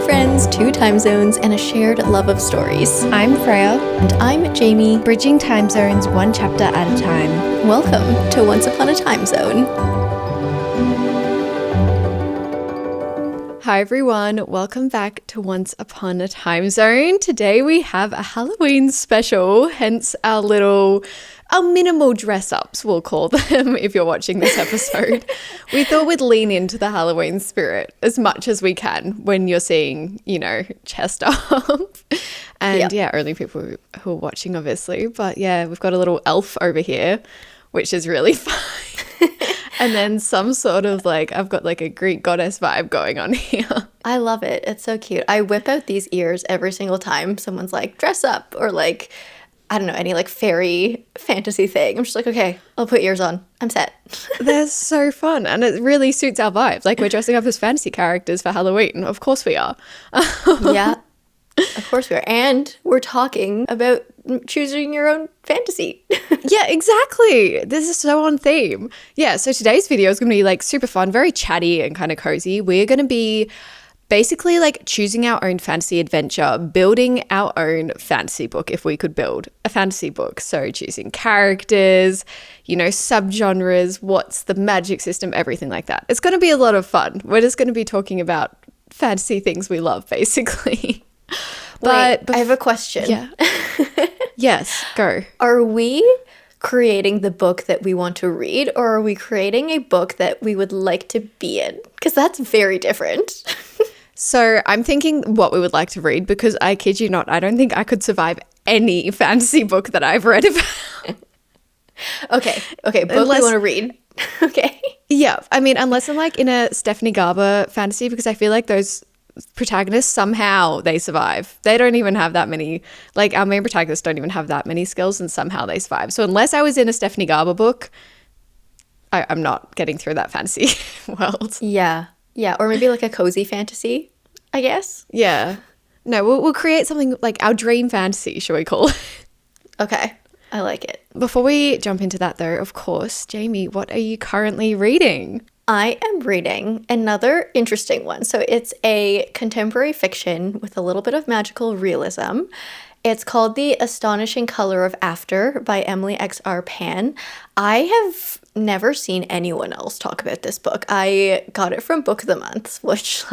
friends, 2 time zones, and a shared love of stories. I'm Freya. And I'm Jamie. Bridging time zones 1 chapter at a time. Welcome to Once Upon a Time Zone. Hi everyone, welcome back to Once Upon a Time Zone. Today we have a Halloween special, hence our minimal dress-ups, we'll call them, if you're watching this episode. We thought we'd lean into the Halloween spirit as much as we can when you're seeing, chest up. And only people who are watching, obviously. But yeah, we've got a little elf over here, which is really fun. And then some sort of I've got a Greek goddess vibe going on here. I love it. It's so cute. I whip out these ears every single time someone's dress up or I don't know, any fairy fantasy thing. I'm just okay, I'll put ears on. I'm set. They're so fun. And it really suits our vibes. We're dressing up as fantasy characters for Halloween. Of course we are. Yeah, of course we are. And we're talking about choosing your own fantasy. Yeah, exactly. This is so on theme. Yeah, so today's video is going to be super fun, very chatty and kind of cozy. We're going to be basically choosing our own fantasy adventure, building our own fantasy book if we could build a fantasy book. So choosing characters, subgenres, what's the magic system, everything like that. It's going to be a lot of fun. We're just going to be talking about fantasy things we love, basically. But I have a question. Yeah. Yes, go. Are we creating the book that we want to read, or are we creating a book that we would like to be in? Because that's very different. So I'm thinking what we would like to read, because I kid you not, I don't think I could survive any fantasy book that I've read about. Okay, book we want to read. Okay. Yeah, I mean, unless I'm in a Stephanie Garber fantasy, because I feel those protagonists, somehow they survive. They don't even have that many, our main protagonists don't even have that many skills, and somehow they survive. So unless I was in a Stephanie Garber book, I'm not getting through that fantasy world. Yeah, or maybe a cozy fantasy, I guess. Yeah. No, we'll create something our dream fantasy, shall we call it? Okay, I like it. Before we jump into that though, of course, Jamie, what are you currently reading? I am reading another interesting one. So it's a contemporary fiction with a little bit of magical realism. It's called The Astonishing Color of After by Emily X.R. Pan. I have never seen anyone else talk about this book. I got it from Book of the Month, which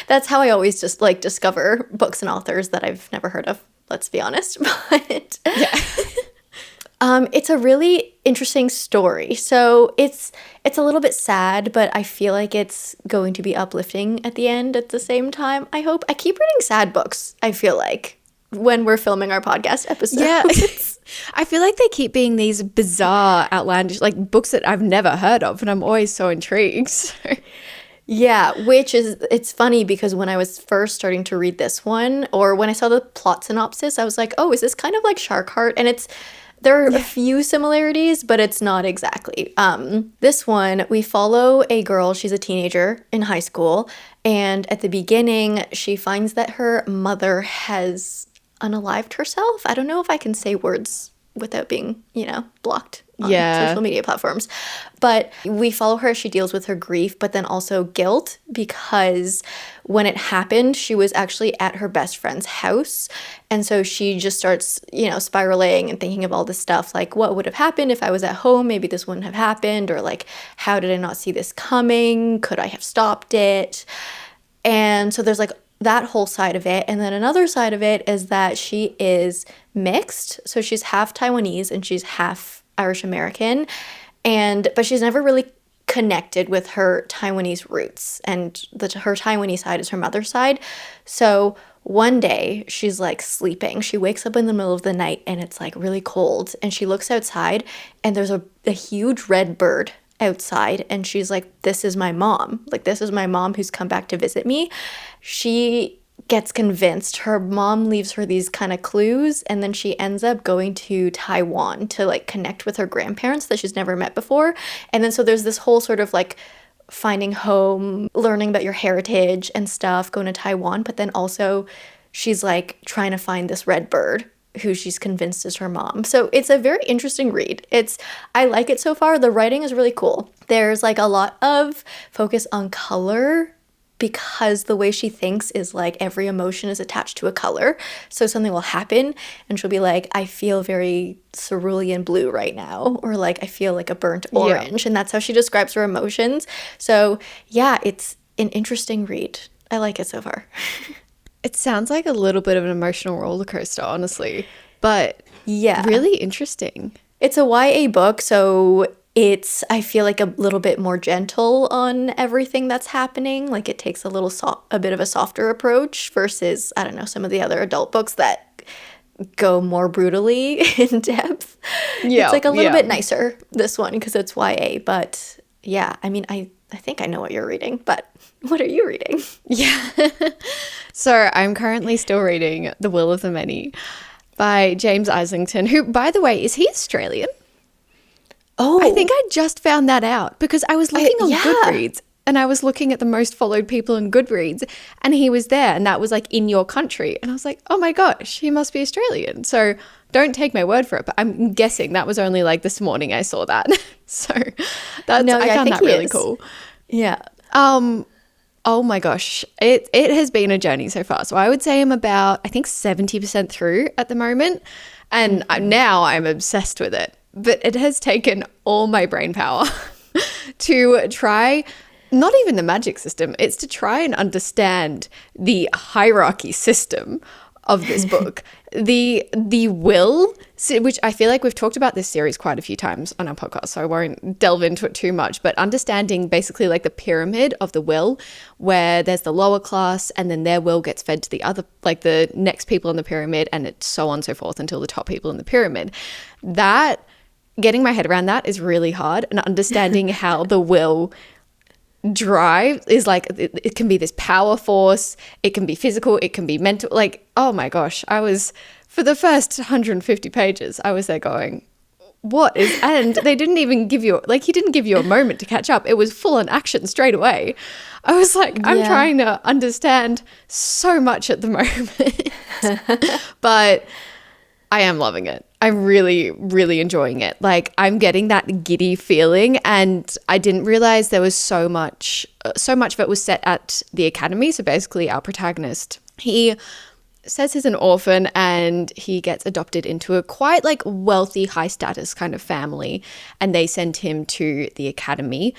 that's how I always just discover books and authors that I've never heard of, let's be honest. But yeah. It's a really interesting story. So it's a little bit sad, but I feel it's going to be uplifting at the end at the same time, I hope. I keep reading sad books, I feel when we're filming our podcast episodes. Yeah. I feel they keep being these bizarre, outlandish, books that I've never heard of, and I'm always so intrigued. Yeah, it's funny because when I was first starting to read this one, or when I saw the plot synopsis, I was oh, is this kind of like Shark Heart? And there are a few similarities, but it's not exactly. This one, we follow a girl. She's a teenager in high school. And at the beginning, she finds that her mother has unalived herself. I don't know if I can say words without being, blocked on social media platforms. But we follow her as she deals with her grief, but then also guilt, because when it happened, she was actually at her best friend's house. And so she just starts, spiraling and thinking of all this stuff, what would have happened if I was at home? Maybe this wouldn't have happened. Or how did I not see this coming? Could I have stopped it? And so there's that whole side of it. And then another side of it is that she is mixed. So she's half Taiwanese and she's half Irish American. But she's never really connected with her Taiwanese roots. And her Taiwanese side is her mother's side. So one day she's sleeping. She wakes up in the middle of the night and it's really cold. And she looks outside and there's a huge red bird outside, and she's this is my mom. This is my mom who's come back to visit me. She gets convinced. Her mom leaves her these kind of clues, and then she ends up going to Taiwan to connect with her grandparents that she's never met before. And then so there's this whole sort of finding home, learning about your heritage and stuff, going to Taiwan, but then also she's trying to find this red bird who she's convinced is her mom. So it's a very interesting read. I like it so far. The writing is really cool. There's a lot of focus on color because the way she thinks is like every emotion is attached to a color. So something will happen and she'll be like, I feel very cerulean blue right now, or like I feel like a burnt orange. And that's how she describes her emotions. So yeah, it's an interesting read. I like it so far. It sounds like a little bit of an emotional roller coaster, honestly, but Yeah. really interesting. It's a YA book, so it's, I feel like, a little bit more gentle on everything that's happening. Like it takes a bit of a softer approach versus, I don't know, some of the other adult books that go more brutally in depth. Yeah, It's like a little bit nicer, this one, because it's YA. But yeah, I mean, I think I know what you're reading, but what are you reading? Yeah. So I'm currently still reading The Will of the Many by James Islington, who, by the way, is he Australian? Oh, I think I just found that out because I was looking on yeah. Goodreads and I was looking at the most followed people in Goodreads and he was there and that was like in your country. And I was like, oh my gosh, he must be Australian. So don't take my word for it, but I'm guessing that was only like this morning I saw that. So I found that really cool. Yeah. Oh my gosh, it has been a journey so far. So I would say I'm about, I think 70% through at the moment. And now I'm obsessed with it. But it has taken all my brain power to try, not even the magic system, it's to try and understand the hierarchy system of this book. The will, which I feel like we've talked about this series quite a few times on our podcast, so I won't delve into it too much, but understanding basically like the pyramid of the will, where there's the lower class and then their will gets fed to the other, like the next people in the pyramid, and it's so on and so forth until the top people in the pyramid. That, getting my head around that is really hard, and understanding how the will drive is like, it can be this power force, it can be physical, it can be mental, like, oh my gosh, I was, for the first 150 pages, I was there going, what is, and they didn't even give you, like, he didn't give you a moment to catch up. It was full on action straight away. I was like, I'm trying to understand so much at the moment, but I am loving it. I'm really, really enjoying it. Like, I'm getting that giddy feeling, and I didn't realize there was so much of it was set at the academy. So basically our protagonist, he says he's an orphan and he gets adopted into a quite like wealthy, high status kind of family, and they send him to the academy.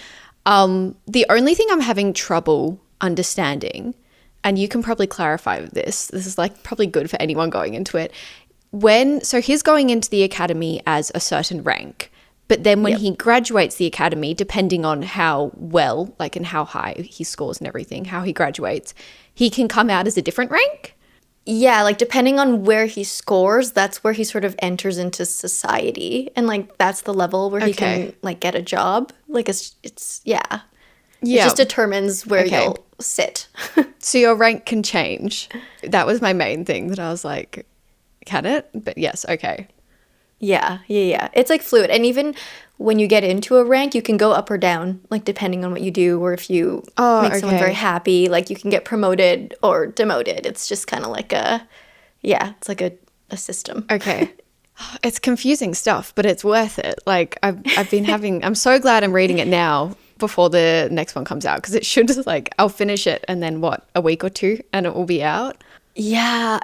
The only thing I'm having trouble understanding, and you can probably clarify this is like probably good for anyone going into it, so he's going into the academy as a certain rank, but then when he graduates the academy, depending on how well, like, and how high he scores and everything, how he graduates, he can come out as a different rank. Yeah, like depending on where he scores, that's where he sort of enters into society, and like that's the level where he can like get a job. Like it's It just determines where you'll sit. So your rank can change. That was my main thing that I was like, can it? But yes, okay. Yeah. It's like fluid. And even when you get into a rank, you can go up or down, like depending on what you do, or if you make someone very happy, like you can get promoted or demoted. It's just kind of like it's like a system. Okay. It's confusing stuff, but it's worth it. Like I've been I'm so glad I'm reading it now before the next one comes out, because it should, like, I'll finish it and then a week or two and it will be out. Yeah,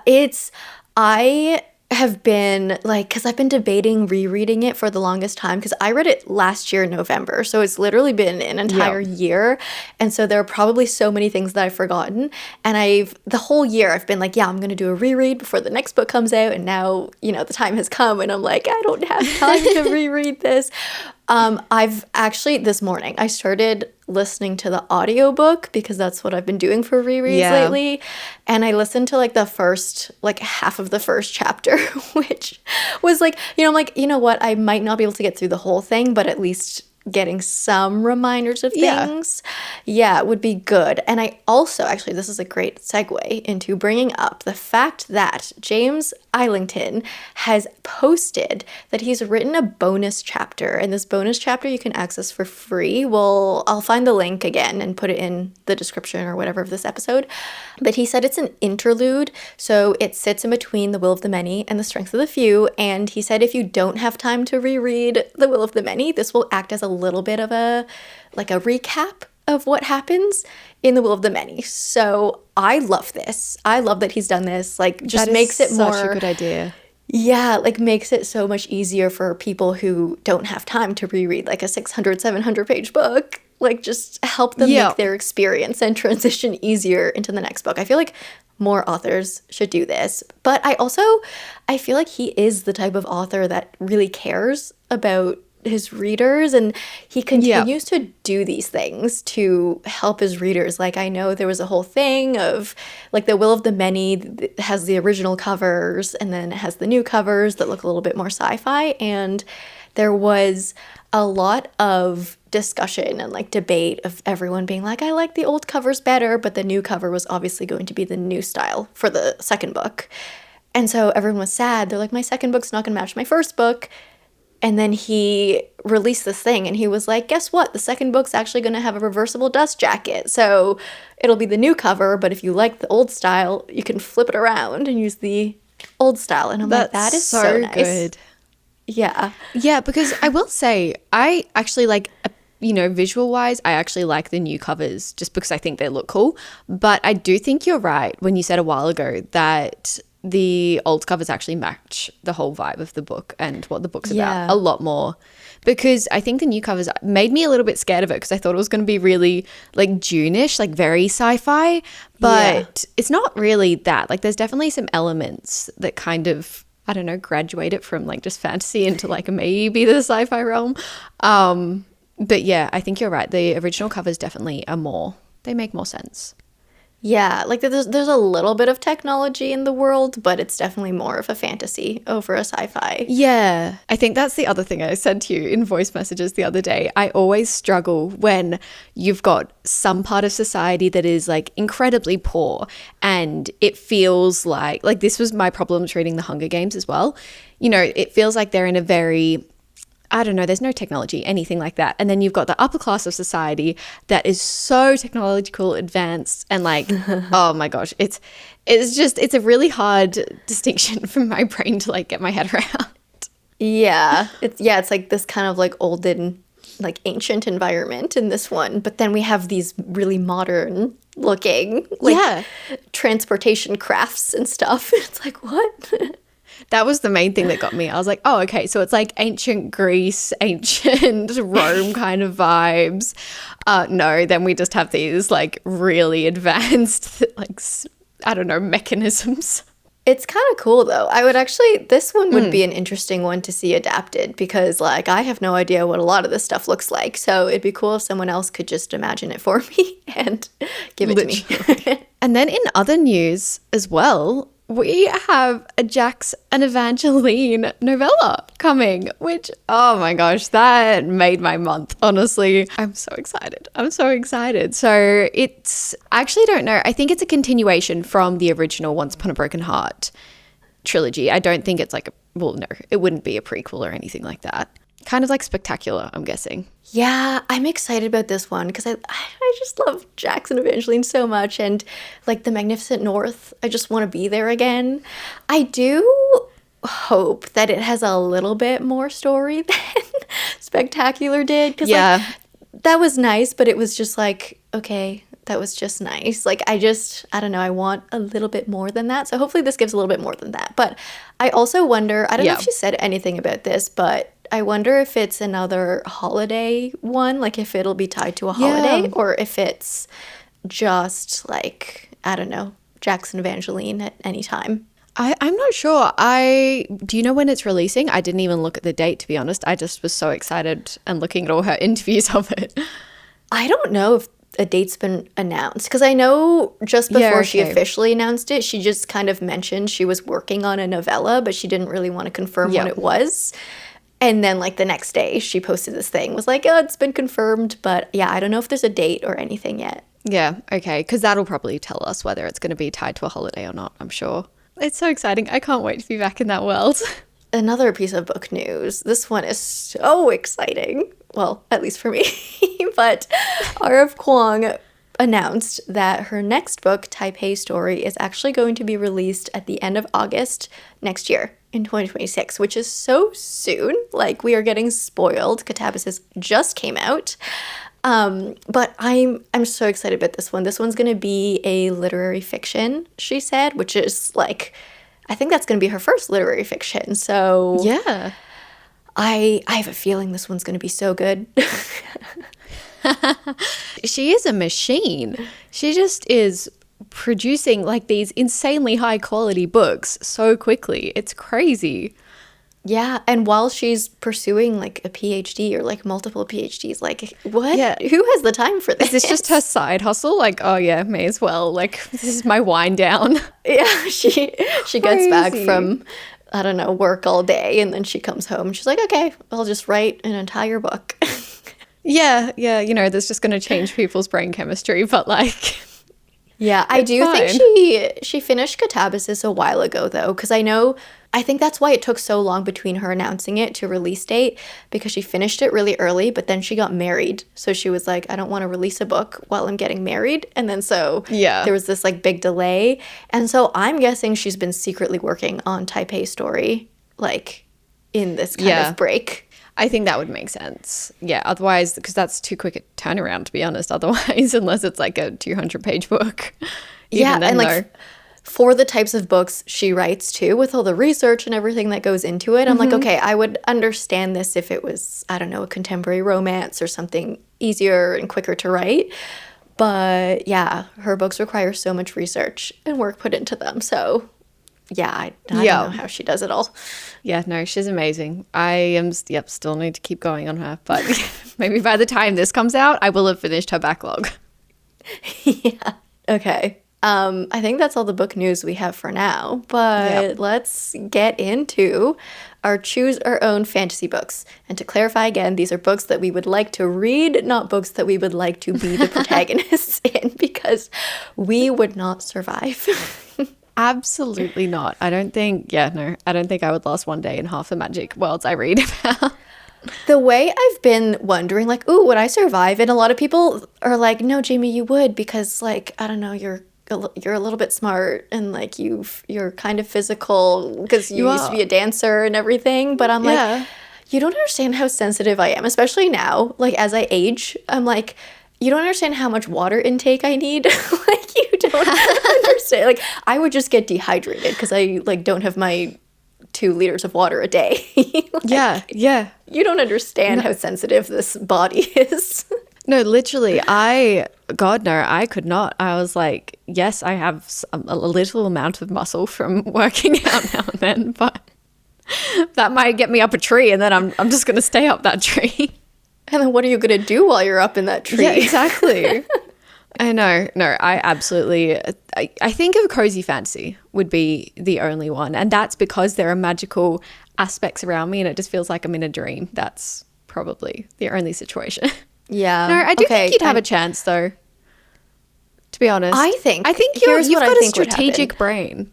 I have been like, because I've been debating rereading it for the longest time, because I read it last year in November, so it's literally been an entire year, and so there are probably so many things that I've forgotten, and the whole year I've been like, I'm gonna do a reread before the next book comes out, and now the time has come and I'm like, I don't have time to reread this. I've actually, this morning, I started listening to the audiobook, because that's what I've been doing for rereads lately. And I listened to like the first, like half of the first chapter, which was like, I'm like, you know what? I might not be able to get through the whole thing, but at least getting some reminders of things, would be good. And I also, actually, this is a great segue into bringing up the fact that James Islington has posted that he's written a bonus chapter, and this bonus chapter you can access for free. Well, I'll find the link again and put it in the description or whatever of this episode. But he said it's an interlude, so it sits in between The Will of the Many and The Strength of the Few, and he said if you don't have time to reread The Will of the Many, this will act as a little bit of a recap of what happens in The Will of the Many. So I love this. I love that he's done this. Like, just makes it more... such a good idea. Yeah, like makes it so much easier for people who don't have time to reread like a 600, 700 page book. Like, just help them make their experience and transition easier into the next book. I feel like more authors should do this. But I feel like he is the type of author that really cares about his readers, and he continues to do these things to help his readers. Like, I know there was a whole thing of like The Will of the Many has the original covers and then it has the new covers that look a little bit more sci-fi, and there was a lot of discussion and like debate of everyone being like, I like the old covers better, but the new cover was obviously going to be the new style for the second book. And so everyone was sad. They're like, my second book's not going to match my first book. And then he released this thing and he was like, guess what? The second book's actually going to have a reversible dust jacket. So it'll be the new cover, but if you like the old style, you can flip it around and use the old style. And I'm like, that is so nice. Good. Yeah. Yeah, because I will say, I actually like, visual-wise, I actually like the new covers just because I think they look cool. But I do think you're right when you said a while ago that the old covers actually match the whole vibe of the book and what the book's about a lot more, because I think the new covers made me a little bit scared of it because I thought it was going to be really like June-ish, like very sci-fi, but it's not really that. Like, there's definitely some elements that kind of, I don't know, graduate it from like just fantasy into like maybe the sci-fi realm. But yeah, I think you're right. The original covers definitely they make more sense. Yeah, like there's a little bit of technology in the world, but it's definitely more of a fantasy over a sci-fi. Yeah, I think that's the other thing I said to you in voice messages the other day. I always struggle when you've got some part of society that is like incredibly poor, and it feels like this was my problems reading The Hunger Games as well. It feels like they're in a very, I don't know, there's no technology, anything like that. And then you've got the upper class of society that is so technological advanced and like, oh my gosh, it's a really hard distinction for my brain to like get my head around. Yeah. It's like this kind of like olden, like ancient environment in this one. But then we have these really modern looking like transportation crafts and stuff. It's like, what? That was the main thing that got me. I was like, oh, okay, so it's like ancient Greece, ancient Rome kind of vibes. No, then we just have these like really advanced, like, I don't know, mechanisms. It's kind of cool though. This one would be an interesting one to see adapted, because like I have no idea what a lot of this stuff looks like. So it'd be cool if someone else could just imagine it for me and give it to me. And then in other news as well, we have a Jax and Evangeline novella coming, which, oh my gosh, that made my month, honestly. I'm so excited. So it's, I actually don't know. I think it's a continuation from the original Once Upon a Broken Heart trilogy. I don't think it's like, no, it wouldn't be a prequel or anything like that. Kind of like Spectacular, I'm guessing. Yeah, I'm excited about this one because I just love Jax and Evangeline so much, and like the Magnificent North, I just want to be there again. I do hope that it has a little bit more story than Spectacular did, because like, that was nice, but it was just like, okay, that was just nice. Like, I don't know, I want a little bit more than that. So hopefully this gives a little bit more than that. But I also wonder, I don't know if she said anything about this, but I wonder if it's another holiday one, like if it'll be tied to a holiday, or if it's just like, I don't know, Jax and Evangeline at any time. I'm not sure. Do you know when it's releasing? I didn't even look at the date, to be honest. I just was so excited and looking at all her interviews of it. I don't know if a date's been announced, because I know just before she officially announced it, she just kind of mentioned she was working on a novella, but she didn't really want to confirm what it was. And then like the next day she posted this thing, was like, oh, it's been confirmed, but yeah, I don't know if there's a date or anything yet. Yeah, okay, because that'll probably tell us whether it's going to be tied to a holiday or not, I'm sure. It's so exciting. I can't wait to be back in that world. Another piece of book news. This one is so exciting. Well, at least for me. But R.F. Kuang announced that her next book, Taipei Story, is actually going to be released at the end of August next year, in 2026, which is so soon. Like, we are getting spoiled. Catabasis just came out. But I'm so excited about this one. This one's gonna be a literary fiction, she said, which is like, I think that's gonna be her first literary fiction. So Yeah. I have a feeling this one's gonna be so good. She is a machine. She just is producing like these insanely high quality books so quickly. It's crazy. Yeah, and while she's pursuing like a PhD or like multiple PhDs, like what? Yeah. Who has the time for this? Is this just her side hustle? Like, oh yeah, may as well. Like, this is my wind down. Yeah, she gets back Crazy. from, I don't know, work all day, and then she comes home and she's like, okay, I'll just write an entire book. Yeah, you know, that's just going to change people's brain chemistry, but like, Yeah, I do fine. think she finished Catabasis a while ago though, because I think that's why it took so long between her announcing it to release date, because she finished it really early, but then she got married. So she was like, I don't want to release a book while I'm getting married. And then so Yeah. there was this like big delay. And so I'm guessing she's been secretly working on Taipei Story, like in this kind Yeah. of break. I think that would make sense. Yeah, otherwise, because that's too quick a turnaround, to be honest, otherwise, unless it's like a 200-page book. Yeah, Even then, and like though. for the types of books she writes too, with all the research and everything that goes into it, I'm like, okay, I would understand this if it was, I don't know, a contemporary romance or something easier and quicker to write. But yeah, her books require so much research and work put into them. So yeah, I don't know how she does it all. Yeah, no, she's amazing. I am, still need to keep going on her, but maybe by the time this comes out, I will have finished her backlog. Yeah. Okay. I think that's all the book news we have for now, but let's get into our choose our own fantasy books. And to clarify again, these are books that we would like to read, not books that we would like to be the protagonists in, because we would not survive. Absolutely not. I don't think I would last one day in half the magic worlds I read about. The way I've been wondering, like, ooh, would I survive? And a lot of people are like, no, Jamie, you would, because, like, I don't know, you're a little bit smart and, like, you're kind of physical because you used to be a dancer and everything. But I'm like, you don't understand how sensitive I am, especially now. Like, as I age, I'm like, you don't understand how much water intake I need. Like, you don't understand. Like, I would just get dehydrated because I, like, don't have my 2 liters of water a day. Like, yeah. you don't understand how sensitive this body is. No, literally, I could not. I was like, yes, I have a little amount of muscle from working out now and then, but that might get me up a tree and then I'm just going to stay up that tree. And then what are you going to do while you're up in that tree? Yeah, exactly. I know. No, I absolutely, I think of cozy fantasy would be the only one. And that's because there are magical aspects around me and it just feels like I'm in a dream. That's probably the only situation. Yeah. No, I do think you'd have a chance though, to be honest. I think you've got a strategic brain.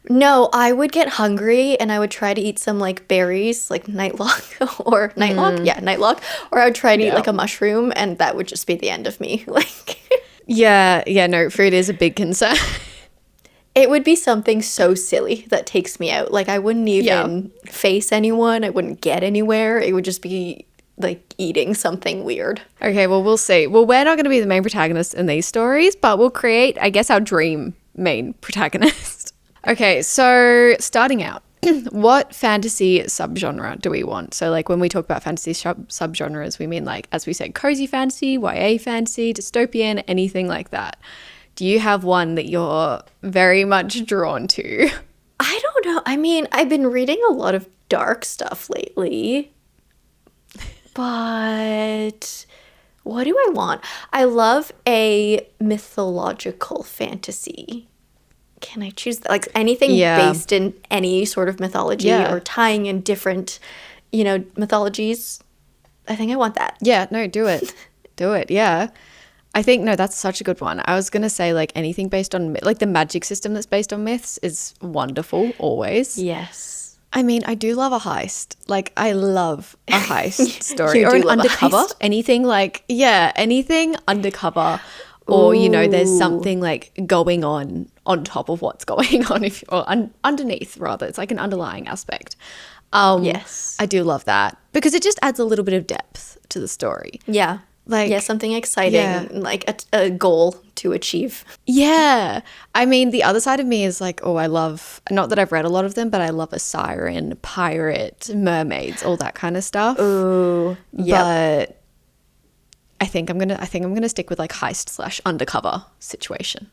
No, I would get hungry and I would try to eat some like berries, like nightlock or nightlock. Yeah, nightlock. Or I would try to eat like a mushroom and that would just be the end of me. Like Yeah, no, food is a big concern. it would be something so silly that takes me out. Like I wouldn't even face anyone. I wouldn't get anywhere. It would just be like eating something weird. Okay, well, we'll see. Well, we're not going to be the main protagonist in these stories, but we'll create, I guess, our dream main protagonist. Okay, so starting out, what fantasy subgenre do we want? So like when we talk about fantasy subgenres, we mean like, as we said, cozy fantasy, YA fantasy, dystopian, anything like that. Do you have one that you're very much drawn to? I don't know. I mean, I've been reading a lot of dark stuff lately, but what do I want? I love a mythological fantasy. Can I choose that? Like anything based in any sort of mythology or tying in different, mythologies? I think I want that. Yeah, no, do it. Do it, yeah. I think, no, that's such a good one. I was going to say like anything based on, like the magic system that's based on myths is wonderful, always. Yes. I mean, I do love a heist. Like, I love a heist story. You or do an love a undercover. heist. Anything like, anything undercover. Or, there's something like going on top of what's going on, underneath rather. It's like an underlying aspect. Yes. I do love that because it just adds a little bit of depth to the story. Yeah. Like, Yeah, something exciting, yeah. like a goal to achieve. Yeah. I mean, the other side of me is like, oh, I love, not that I've read a lot of them, but I love a siren, pirate, mermaids, all that kind of stuff. Ooh, yep. But I think I'm gonna stick with like heist / undercover situation.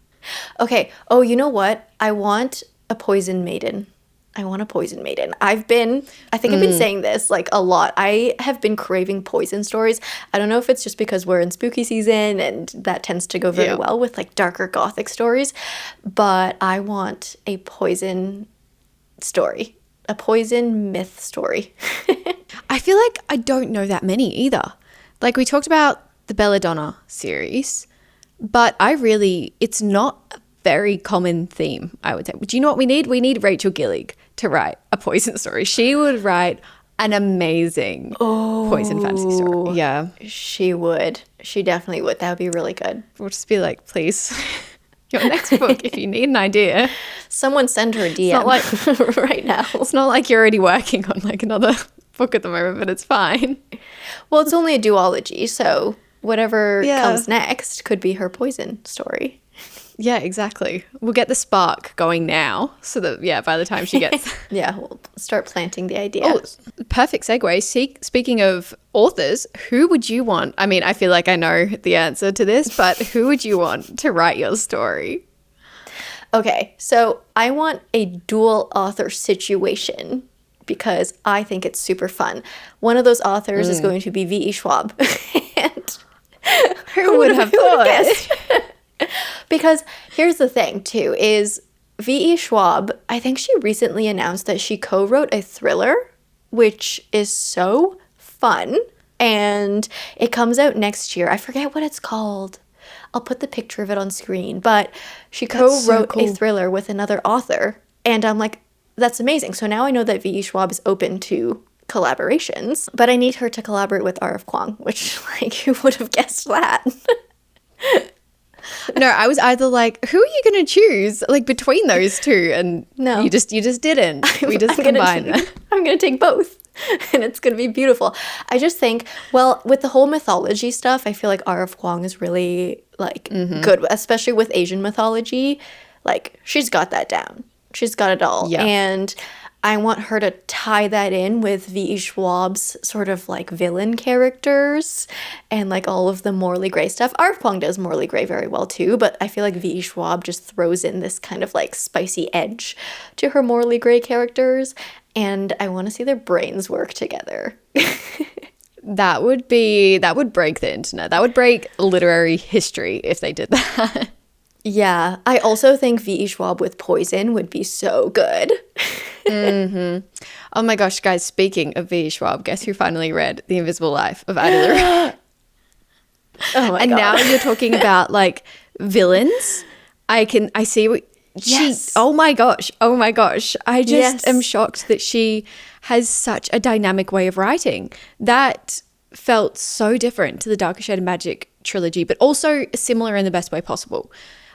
Okay. Oh, you know what? I want a poison maiden. I want a poison maiden. I think I've been saying this like a lot. I have been craving poison stories. I don't know if it's just because we're in spooky season and that tends to go very well with like darker gothic stories, but I want a poison story, a poison myth story. I feel like I don't know that many either. Like we talked about the Belladonna series, but it's not a very common theme, I would say. Do you know what we need? We need Rachel Gillig to write a poison story. She would write an amazing poison fantasy story. Yeah. She would. She definitely would. That would be really good. We'll just be like, please, your next book, if you need an idea. Someone send her a DM right now. It's not like you're already working on like another book at the moment, but it's fine. Well, it's only a duology, so whatever comes next could be her poison story. Yeah, exactly. We'll get the spark going now so that, by the time she gets... Yeah, we'll start planting the idea. Oh, perfect segue. Speaking of authors, who would you want? I mean, I feel like I know the answer to this, but who would you want to write your story? Okay, so I want a dual author situation because I think it's super fun. One of those authors is going to be V.E. Schwab. And who would have thought? Because here's the thing, too, is V.E. Schwab, I think she recently announced that she co-wrote a thriller, which is so fun. And it comes out next year. I forget what it's called. I'll put the picture of it on screen. But she co-wrote a thriller with another author. And I'm like, that's amazing. So now I know that V.E. Schwab is open to collaborations. But I need her to collaborate with R.F. Kuang, which, like, who would have guessed that? No, I was either like, who are you going to choose like between those two? And no, you just didn't. We just combined them. I'm going to take both and it's going to be beautiful. I just think, well, with the whole mythology stuff, I feel like R.F. Kuang is really like good, especially with Asian mythology. Like she's got that down. She's got it all. Yeah. And I want her to tie that in with V.E. Schwab's sort of like villain characters and like all of the morally gray stuff. R.F. Kuang does morally gray very well too, but I feel like V.E. Schwab just throws in this kind of like spicy edge to her morally gray characters, and I want to see their brains work together. That would break the internet. That would break literary history if they did that. Yeah, I also think V.E. Schwab with poison would be so good. Oh my gosh, guys, speaking of V.E. Schwab, guess who finally read The Invisible Life of Ada LaRue? Oh my God. Now you're talking about like villains. I see what Yes. oh my gosh. I just am shocked that she has such a dynamic way of writing. That felt so different to the Darker Shade of Magic trilogy, but also similar in the best way possible.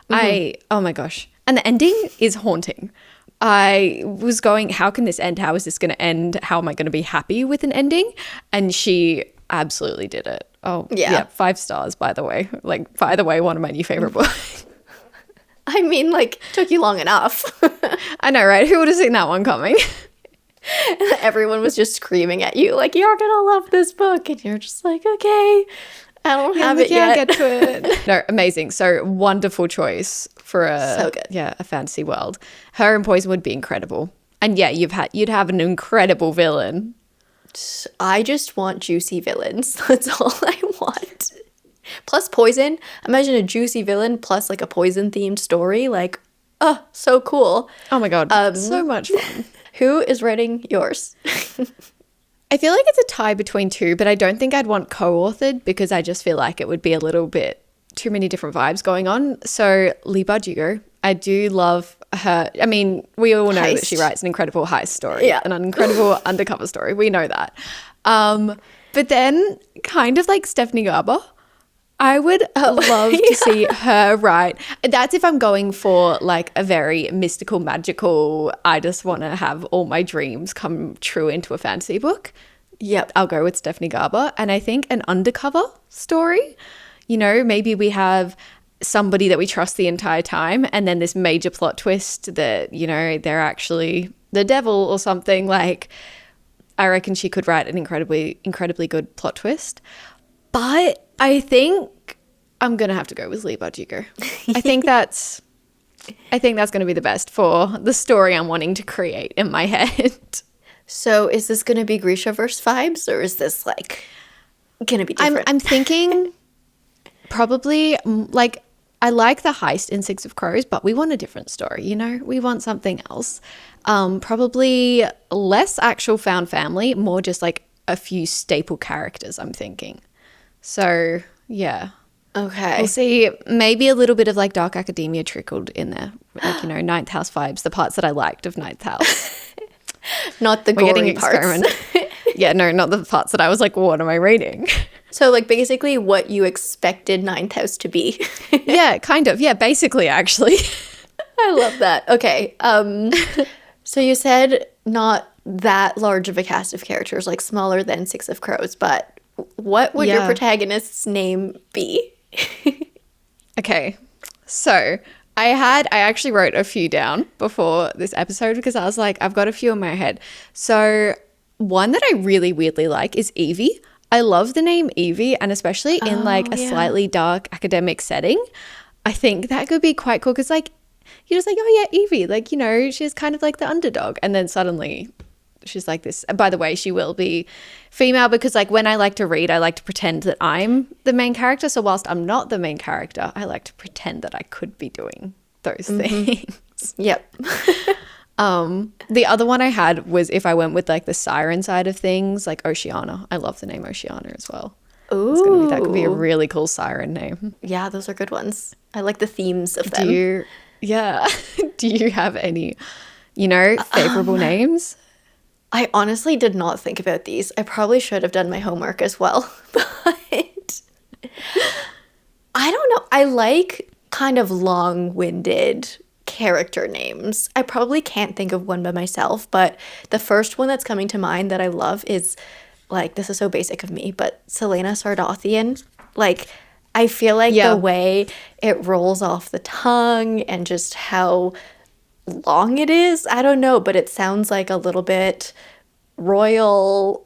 Oh my gosh. And the ending is haunting. I was going, how can this end? How is this going to end? How am I going to be happy with an ending? And she absolutely did it. Oh, yeah. 5 stars, by the way. Like, by the way, one of my new favorite books. I mean, like, took you long enough. I know, right? Who would have seen that one coming? Everyone was just screaming at you, like, you're going to love this book. And you're just like, okay, I don't have it yet. I'll get to it. No, amazing. So wonderful choice for a fantasy world. Her and Poison would be incredible. And yeah, you'd have an incredible villain. I just want juicy villains. That's all I want. Plus Poison. Imagine a juicy villain plus like a poison themed story. Like, oh, so cool. Oh my God. So much fun. Who is writing yours? I feel like it's a tie between two, but I don't think I'd want co-authored because I just feel like it would be a little bit too many different vibes going on. So Leigh Bardugo, I do love her. I mean, we all know that she writes an incredible heist story, an incredible undercover story. We know that. But then kind of like Stephanie Garber, I would love to see her write. That's if I'm going for like a very mystical, magical, I just want to have all my dreams come true into a fantasy book. Yep. I'll go with Stephanie Garber. And I think an undercover story, maybe we have somebody that we trust the entire time, and then this major plot twist that, they're actually the devil or something. Like, I reckon she could write an incredibly good plot twist. But I think I'm going to have to go with Lee Bardugo. I think that's going to be the best for the story I'm wanting to create in my head. So is this going to be Grishaverse vibes, or is this like going to be different? I'm thinking probably like, I like the heist in Six of Crows, but we want a different story, We want something else. Probably less actual found family, more just like a few staple characters, I'm thinking. So, yeah. Okay. We'll see. Maybe a little bit of like Dark Academia trickled in there. Like, Ninth House vibes, the parts that I liked of Ninth House. Not the gory parts. Yeah, no, not the parts that I was like, what am I reading? So like basically what you expected Ninth House to be. Yeah, kind of. Yeah, basically, actually. I love that. Okay. So you said not that large of a cast of characters, like smaller than Six of Crows, but what would your protagonist's name be? Okay. So I actually wrote a few down before this episode because I was like, I've got a few in my head. So one that I really weirdly like is Evie. I love the name Evie, and especially in like a slightly dark academic setting. I think that could be quite cool because like, you're just like, oh yeah, Evie, like, she's kind of like the underdog. And then suddenly she's like this. By the way, she will be female because like when I like to read, I like to pretend that I'm the main character. So whilst I'm not the main character, I like to pretend that I could be doing those things. Yep. The other one I had was if I went with like the siren side of things, like Oceana. I love the name Oceana as well. Ooh. That could be a really cool siren name. Yeah, those are good ones. I like the themes of them. Do you have any, favorable names? I honestly did not think about these. I probably should have done my homework as well. But I don't know. I like kind of long-winded character names. I probably can't think of one by myself, but the first one that's coming to mind that I love is, like, this is so basic of me, but Selena Sardothian. Like, I feel like the way it rolls off the tongue and just how long it is, I don't know, but it sounds like a little bit royal,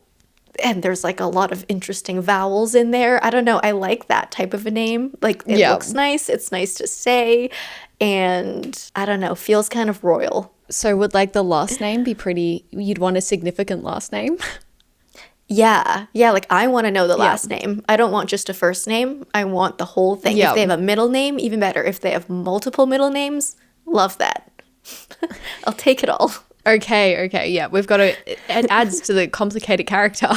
and there's like a lot of interesting vowels in there. I don't know. I like that type of a name. Like, it looks nice. It's nice to say. And I don't know, feels kind of royal. So would like the last name be pretty, you'd want a significant last name? Yeah, like I want to know the last name. I don't want just a first name. I want the whole thing. If they have a middle name, even better. If they have multiple middle names, love that. I'll take it all. Okay, yeah. We've got to, it adds to the complicated character.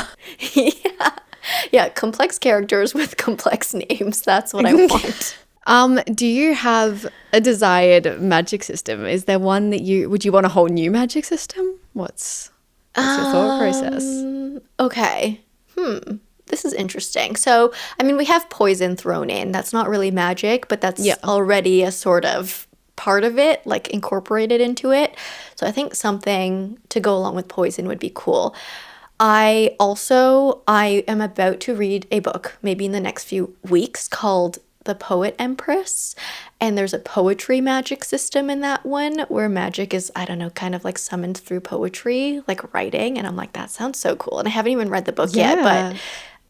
Yeah, complex characters with complex names. That's what I want. Do you have a desired magic system? Is there one that would you want a whole new magic system? What's your thought process? Okay. This is interesting. So, I mean, we have poison thrown in. That's not really magic, but that's already a sort of part of it, like incorporated into it. So I think something to go along with poison would be cool. I am about to read a book, maybe in the next few weeks, called The Poet Empress, and there's a poetry magic system in that one where magic is, I don't know, kind of like summoned through poetry, like writing, and I'm like, that sounds so cool. And I haven't even read the book yet, but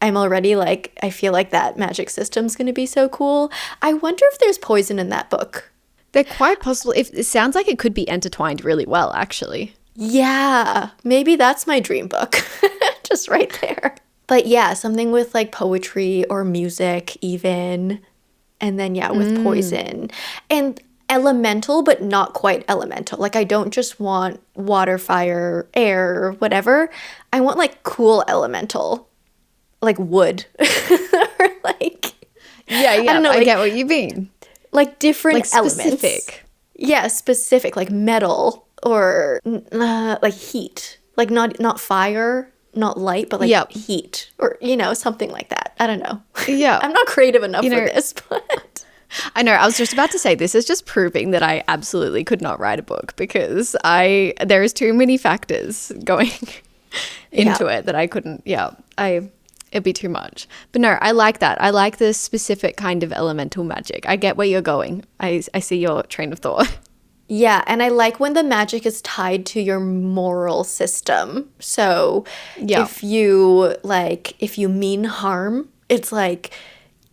I'm already like, I feel like that magic system's going to be so cool. I wonder if there's poison in that book. They're quite possible. It sounds like it could be intertwined really well, actually. Yeah, maybe that's my dream book, just right there. But yeah, something with like poetry or music even. And then, with poison. And elemental, but not quite elemental. Like, I don't just want water, fire, air, whatever. I want, like, cool elemental. Like wood. Or, like... Yeah, I don't know, I get what you mean. Like, different like elements. Specific. Yeah, specific. Like, metal or, like, heat. Like, not fire, not light, but, like, heat. Or, something like that. I don't know. Yeah. I'm not creative enough for this, but... I know. I was just about to say, this is just proving that I absolutely could not write a book because there is too many factors going into it that I couldn't. It'd be too much. But no, I like that. I like this specific kind of elemental magic. I get where you're going. I see your train of thought. Yeah, and I like when the magic is tied to your moral system. So if you mean harm, it's like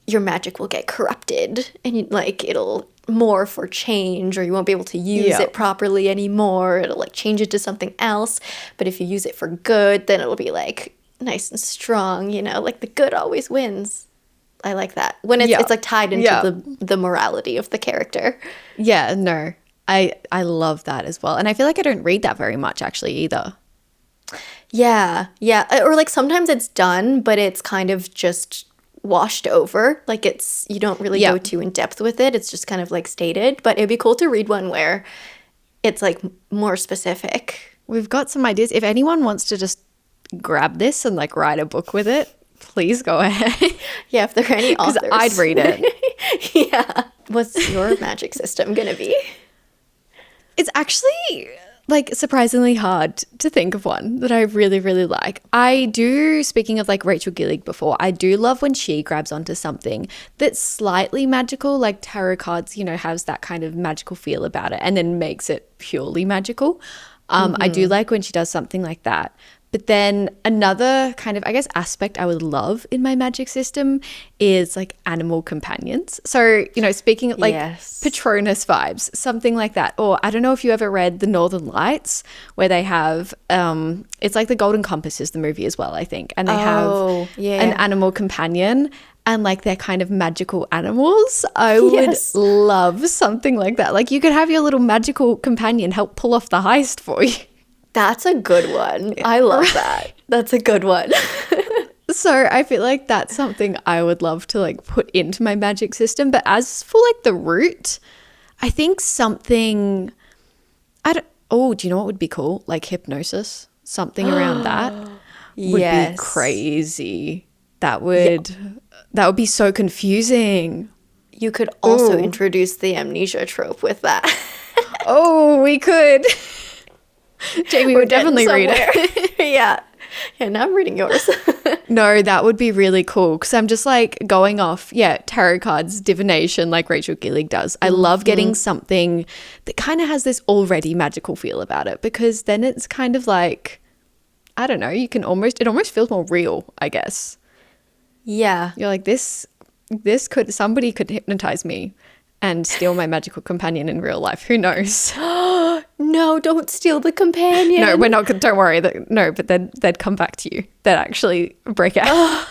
your magic will get corrupted and it'll morph or change, or you won't be able to use it properly anymore. It'll like change it to something else. But if you use it for good, then it'll be like nice and strong, like the good always wins. I like that. When it's like tied into the morality of the character. Yeah, no. I love that as well. And I feel like I don't read that very much actually either. Yeah. Or like sometimes it's done, but it's kind of just washed over. Like you don't really go too in depth with it. It's just kind of like stated. But it'd be cool to read one where it's like more specific. We've got some ideas. If anyone wants to just grab this and like write a book with it, please go ahead. Yeah, if there are any authors. I'd read it. Yeah. What's your magic system gonna be? It's actually like surprisingly hard to think of one that I really, really like. I do, speaking of like Rachel Gillig before, I do love when she grabs onto something that's slightly magical, like tarot cards, has that kind of magical feel about it and then makes it purely magical. I do like when she does something like that. But then another kind of, I guess, aspect I would love in my magic system is like animal companions. So, speaking of like Patronus vibes, something like that. Or I don't know if you ever read The Northern Lights, where they have, it's like The Golden Compass is the movie as well, I think. And they have an animal companion and like they're kind of magical animals. I would love something like that. Like you could have your little magical companion help pull off the heist for you. That's a good one. I love that. That's a good one. So I feel like that's something I would love to like put into my magic system. But as for like the root, I think something, do you know what would be cool? Like hypnosis, something around that would be crazy. That would be so confusing. You could also introduce the amnesia trope with that. We could. Jamie would definitely read it. Yeah, now I'm reading yours. No, that would be really cool because I'm just like going off, tarot cards, divination like Rachel Gillig does. I love getting something that kind of has this already magical feel about it because then it's kind of like, I don't know, it almost feels more real, I guess. Yeah. You're like, somebody could hypnotize me and steal my magical companion in real life. Who knows? No, don't steal the companion. No, we're not. Don't worry. No, but they'd come back to you. They'd actually break out.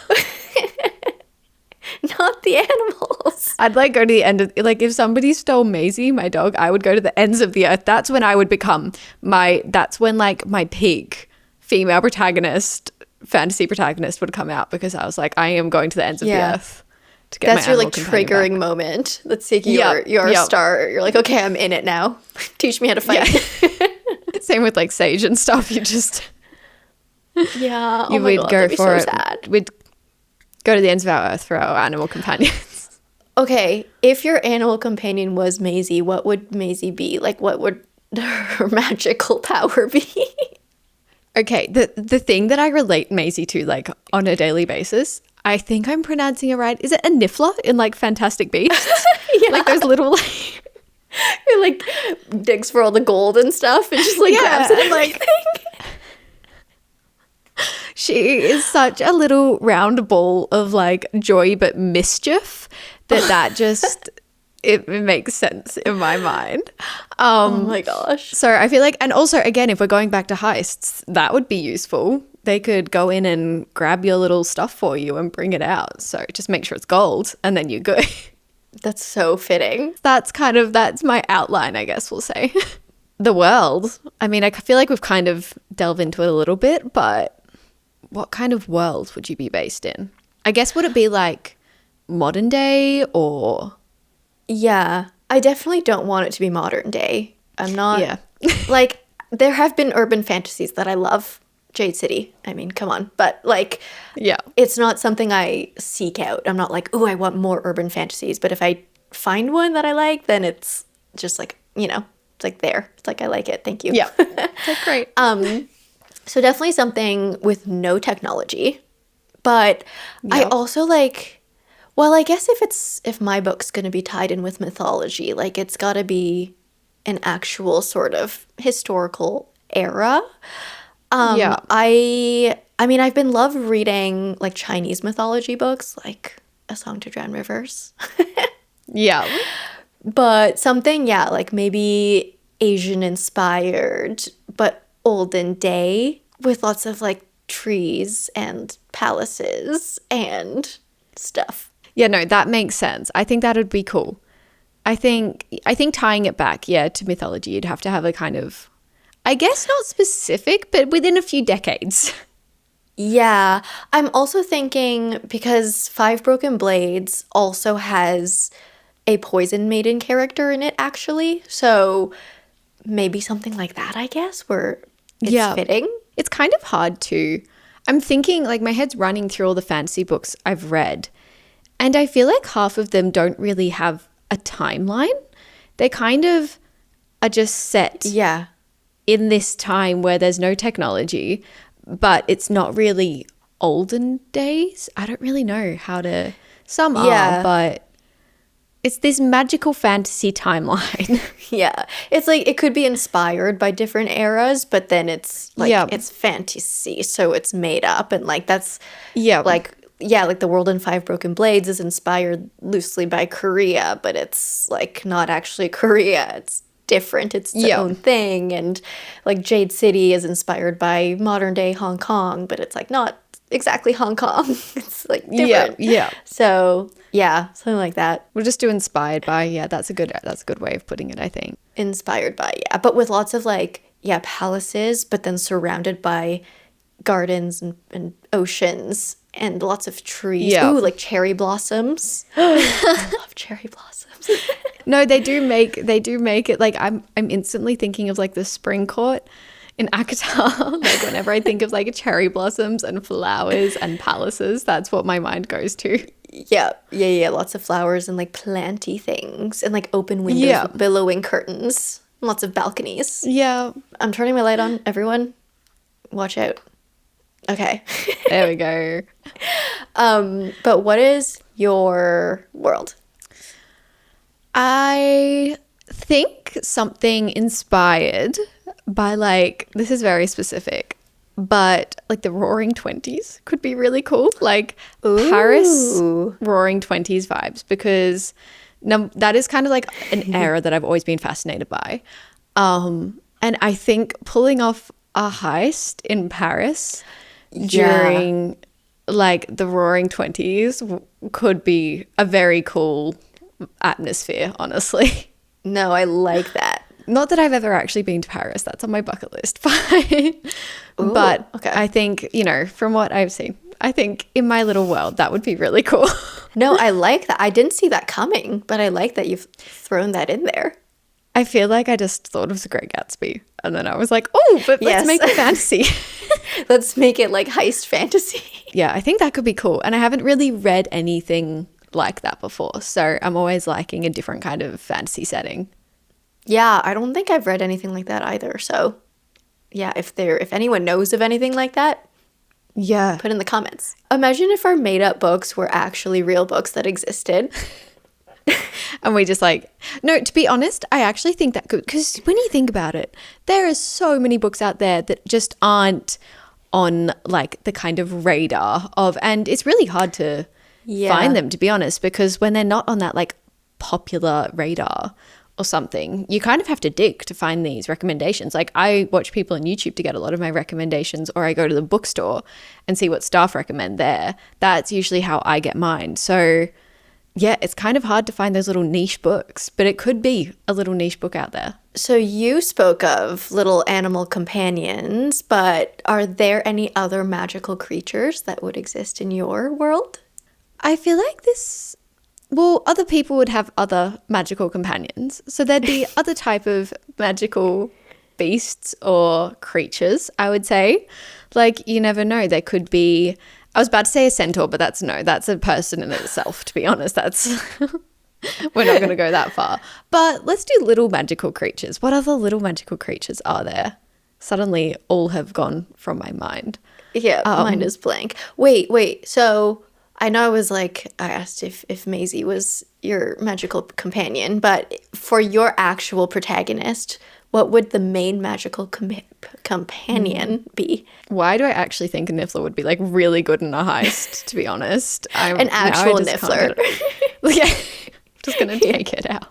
Not the animals. I'd like go to the end of, like if somebody stole Maisie, my dog, I would go to the ends of the earth. That's when I would become that's when like my peak female protagonist, fantasy protagonist would come out because I was like, I am going to the ends of the earth. That's your like triggering moment. Let's take your star. You're like, okay, I'm in it now. Teach me how to fight. Yeah. Same with like Sage and stuff. You just oh you my would God, go that'd be for so it. sad. We'd go to the ends of our earth for our animal companions. Okay, if your animal companion was Maisie, what would Maisie be? Like, what would her magical power be? Okay, the thing that I relate Maisie to like on a daily basis, I think I'm pronouncing it right. Is it a niffler in like Fantastic Beasts? Like those little It like digs for all the gold and stuff and just like grabs it and like she is such a little round ball of like joy but mischief that just it makes sense in my mind. Oh my gosh. So I feel like, and also again, if we're going back to heists, that would be useful. They could go in and grab your little stuff for you and bring it out. So just make sure it's gold and then you're good. That's so fitting. That's my outline, I guess we'll say. The world. I mean, I feel like we've kind of delved into it a little bit, but what kind of world would you be based in? I guess would it be like modern day or? Yeah, I definitely don't want it to be modern day. I'm not. Yeah. Like, there have been urban fantasies that I love. Jade City. I mean, come on. But like, it's not something I seek out. I'm not like, oh, I want more urban fantasies. But if I find one that I like, then it's just like, it's like there. It's like, I like it. Thank you. Yeah. That's great. So definitely something with no technology. But I Yep. also like, well, I guess if my book's going to be tied in with mythology, like it's got to be an actual sort of historical era. Yeah. I mean, I've been love reading like Chinese mythology books, like A Song to Drown Rivers. Yeah. But something, yeah, like maybe Asian inspired, but olden day with lots of like trees and palaces and stuff. Yeah, no, that makes sense. I think that would be cool. I think tying it back, yeah, to mythology, you'd have to have a kind of, I guess not specific, but within a few decades. Yeah, I'm also thinking because Five Broken Blades also has a Poison Maiden character in it, actually. So maybe something like that, I guess, where it's Yeah. fitting. It's kind of hard to. I'm thinking, like, my head's running through all the fantasy books I've read, and I feel like half of them don't really have a timeline. They kind of are just set Yeah. in this time where there's no technology, but it's not really olden days. I don't really know how to. Some are, Yeah. but it's this magical fantasy timeline. Yeah. It's like it could be inspired by different eras, but then it's like Yeah. it's fantasy, so it's made up and like that's Yeah. like yeah, like the world in Five Broken Blades is inspired loosely by Korea, but it's like not actually Korea. It's different. It's its Yeah. own thing. And like Jade City is inspired by modern day Hong Kong, but it's like not exactly Hong Kong. It's like Yeah. different. Yeah. So yeah, something like that. We'll just do inspired by. Yeah, that's a good way of putting it, I think. Inspired by, yeah. But with lots of like, yeah, palaces, but then surrounded by gardens and oceans and lots of trees. Yeah. Ooh, like cherry blossoms. I love cherry blossoms. No, they do make it like I'm instantly thinking of like the spring court in Akatar. Like whenever I think of like cherry blossoms and flowers and palaces, that's what my mind goes to. Yeah. Lots of flowers and like planty things and like open windows Yeah. with billowing curtains. Lots of balconies. Yeah. I'm turning my light on, everyone. Watch out. Okay. There we go. But what is your world? I think something inspired by like, this is very specific, but like the Roaring Twenties could be really cool. Like Paris Ooh. Roaring Twenties vibes, because that is kind of like an era that I've always been fascinated by. And I think pulling off a heist in Paris during like the Roaring Twenties could be a very cool atmosphere, honestly. No, I like that. Not that I've ever actually been to Paris. That's on my bucket list. But okay. I think, from what I've seen, I think in my little world, that would be really cool. No, I like that. I didn't see that coming, but I like that you've thrown that in there. I feel like I just thought it was a Great Gatsby. And then I was like, oh, but let's Yes. make it fantasy. Let's make it like heist fantasy. Yeah, I think that could be cool. And I haven't really read anything like that before. So I'm always liking a different kind of fantasy setting. Yeah, I don't think I've read anything like that either. So, yeah, if anyone knows of anything like that, Yeah. put in the comments. Imagine if our made-up books were actually real books that existed. And we just like, no, to be honest, I actually think that could, because when you think about it, there are so many books out there that just aren't on like the kind of radar of, and it's really hard to find them, to be honest, because when they're not on that like popular radar or something, you kind of have to dig to find these recommendations. Like I watch people on YouTube to get a lot of my recommendations, or I go to the bookstore and see what staff recommend there. That's usually how I get mine. So yeah, it's kind of hard to find those little niche books, but it could be a little niche book out there. So you spoke of little animal companions, but are there any other magical creatures that would exist in your world? I feel like other people would have other magical companions. So there'd be other type of magical beasts or creatures, I would say. Like, you never know. There could be, I was about to say a centaur, but that's a person in itself, to be honest. We're not going to go that far. But let's do little magical creatures. What other little magical creatures are there? Yeah. all have gone from my mind. Yeah, mine is blank. Wait. So I know I asked if Maisie was your magical companion, but for your actual protagonist, what would the main magical companion be? Why do I actually think a Niffler would be like really good in a heist, to be honest? An actual Niffler. Yeah, just gonna take it out.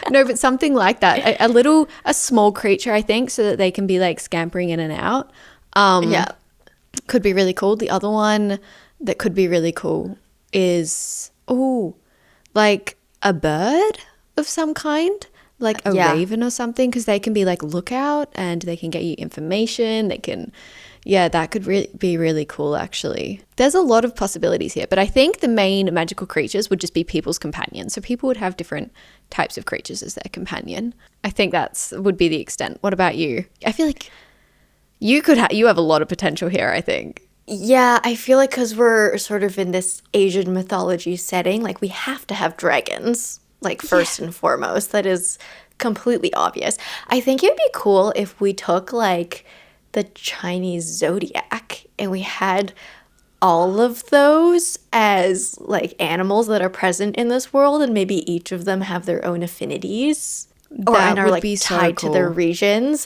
No, but something like that. A small creature, I think, so that they can be like scampering in and out. Yeah. Could be really cool. The other one that could be really cool is like a bird of some kind, like a raven or something, because they can be like lookout and they can get you information. That could be really cool, actually. There's a lot of possibilities here, but I think the main magical creatures would just be people's companions. So people would have different types of creatures as their companion. I think would be the extent. What about you? I feel like you have a lot of potential here, I think. Yeah, I feel like because we're sort of in this Asian mythology setting, like we have to have dragons, like first and foremost. That is completely obvious. I think it'd be cool if we took like the Chinese zodiac and we had all of those as like animals that are present in this world, and maybe each of them have their own affinities and are like tied to their regions.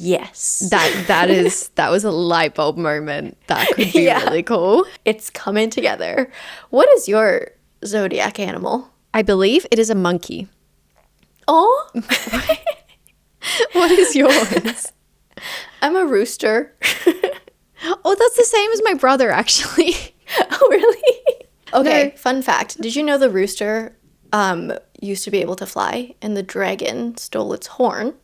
Yes. That was a light bulb moment. That could be really cool. It's coming together. What is your zodiac animal? I believe it is a monkey. Oh. What is yours? I'm a rooster. Oh, that's the same as my brother, actually. Oh, really? Okay, No. Fun fact. Did you know the rooster used to be able to fly and the dragon stole its horn?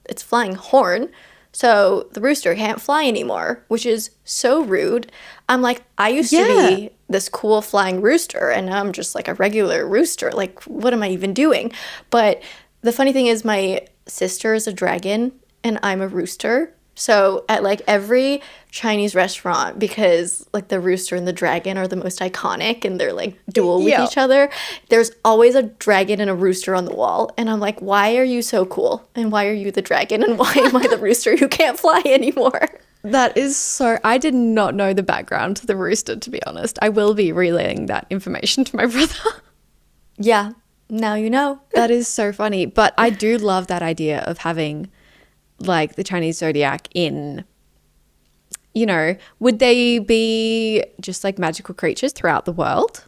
Its flying horn. So the rooster can't fly anymore, which is so rude. I'm like, I used to be this cool flying rooster, and now I'm just like a regular rooster. Like, what am I even doing? But the funny thing is my sister is a dragon, and I'm a rooster. So at like every Chinese restaurant, because like the rooster and the dragon are the most iconic and they're like dual with each other, there's always a dragon and a rooster on the wall. And I'm like, why are you so cool? And why are you the dragon? And why am I the rooster who can't fly anymore? That is so... I did not know the background to the rooster, to be honest. I will be relaying that information to my brother. Yeah, now you know. That is so funny. But I do love that idea of having like the Chinese zodiac in, would they be just like magical creatures throughout the world?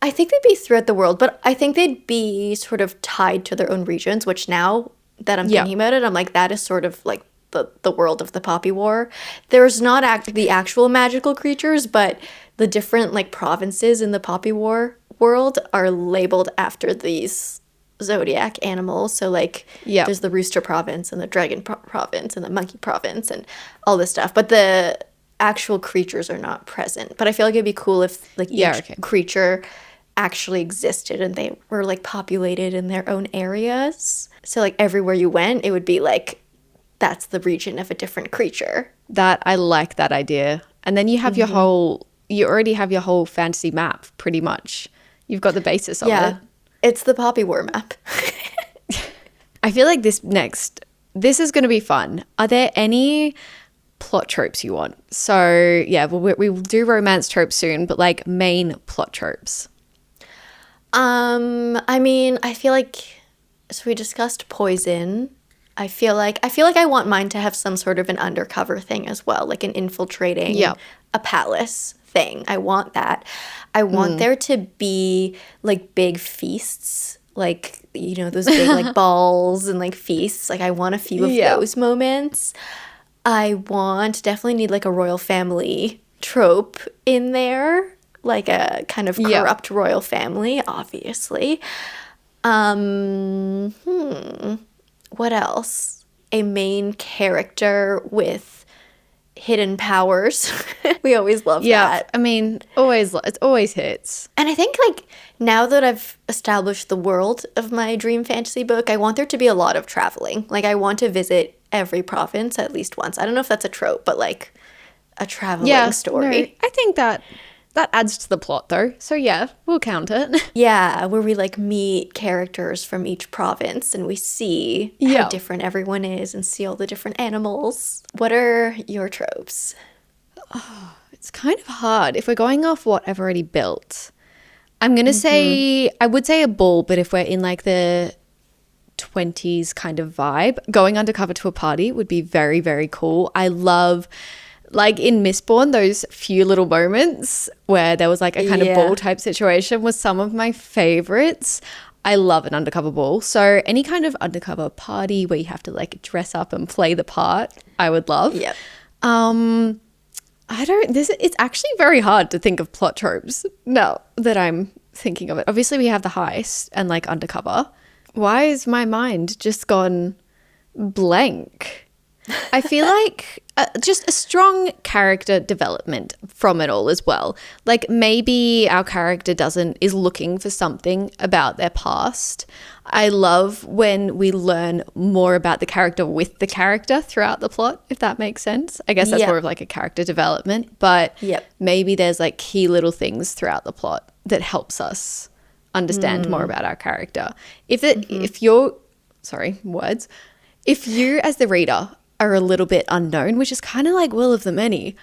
I think they'd be throughout the world, but I think they'd be sort of tied to their own regions, which now that I'm thinking about it, I'm like, that is sort of like the world of the Poppy War. There's not the actual magical creatures, but the different like provinces in the Poppy War world are labeled after these zodiac animals. So like there's the rooster province and the dragon province and the monkey province and all this stuff, but the actual creatures are not present. But I feel like it'd be cool if like each creature actually existed and they were like populated in their own areas. So like everywhere you went, it would be like that's the region of a different creature. That I like that idea. And then you have you already have your whole fantasy map pretty much. You've got the basis of it. It's the Poppy War map. I feel like this is going to be fun. Are there any plot tropes you want? So, we will do romance tropes soon, but like main plot tropes. I mean, I feel like, so we discussed poison. I feel like I want mine to have some sort of an undercover thing as well, like an infiltrating a palace thing. I want that. I want there to be like big feasts, like, those big like balls and like feasts. Like I want a few of those moments. I definitely need like a royal family trope in there, like a kind of corrupt royal family, obviously. What else? A main character with hidden powers. We always love that. I mean, it always hits. And I think like now that I've established the world of my dream fantasy book, I want there to be a lot of traveling. Like I want to visit every province at least once. I don't know if that's a trope, but like a traveling story. No, I think That adds to the plot though. So yeah, we'll count it. Yeah, where we like meet characters from each province and we see Yeah. how different everyone is and see all the different animals. What are your tropes? It's kind of hard. If we're going off what I've already built, I'm going to say, I would say a bull, but if we're in like the 20s kind of vibe, going undercover to a party would be very, very cool. I love, like in Mistborn, those few little moments where there was like a kind of ball type situation was some of my favorites. I love an undercover ball. So any kind of undercover party where you have to like dress up and play the part, I would love. Yep. It's actually very hard to think of plot tropes now that I'm thinking of it. Obviously we have the heist and like undercover. Why is my mind just gone blank? I feel like just a strong character development from it all as well. Like maybe our character is looking for something about their past. I love when we learn more about the character with the character throughout the plot, if that makes sense. I guess that's more of like a character development, but maybe there's like key little things throughout the plot that helps us understand more about our character. If you as the reader are a little bit unknown, which is kind of like Will of the Many,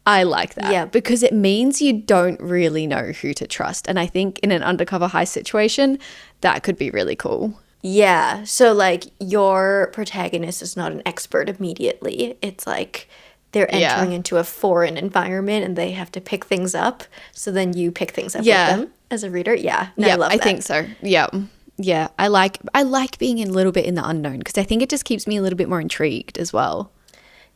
I like that because it means you don't really know who to trust. And I think in an undercover heist situation, that could be really cool. Yeah. So like your protagonist is not an expert immediately. It's like they're entering into a foreign environment and they have to pick things up. So then you pick things up with them as a reader. Yeah. No, I love that. I think so. Yeah. Yeah, I like being a little bit in the unknown because I think it just keeps me a little bit more intrigued as well.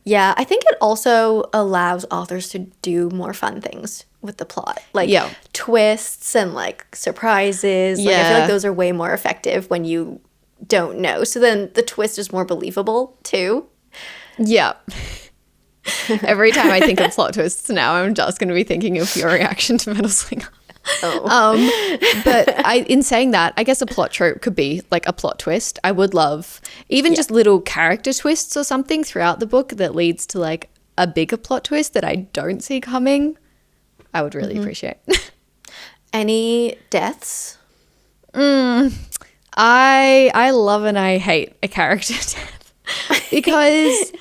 Yeah, I think it also allows authors to do more fun things with the plot. Like twists and like surprises. Like I feel like those are way more effective when you don't know. So then the twist is more believable too. Yeah. Every time I think of plot twists now, I'm just going to be thinking of your reaction to Metal Slinger. But in saying that, I guess a plot trope could be like a plot twist. I would love even just little character twists or something throughout the book that leads to like a bigger plot twist that I don't see coming. I would really appreciate. Any deaths? I love and I hate a character death because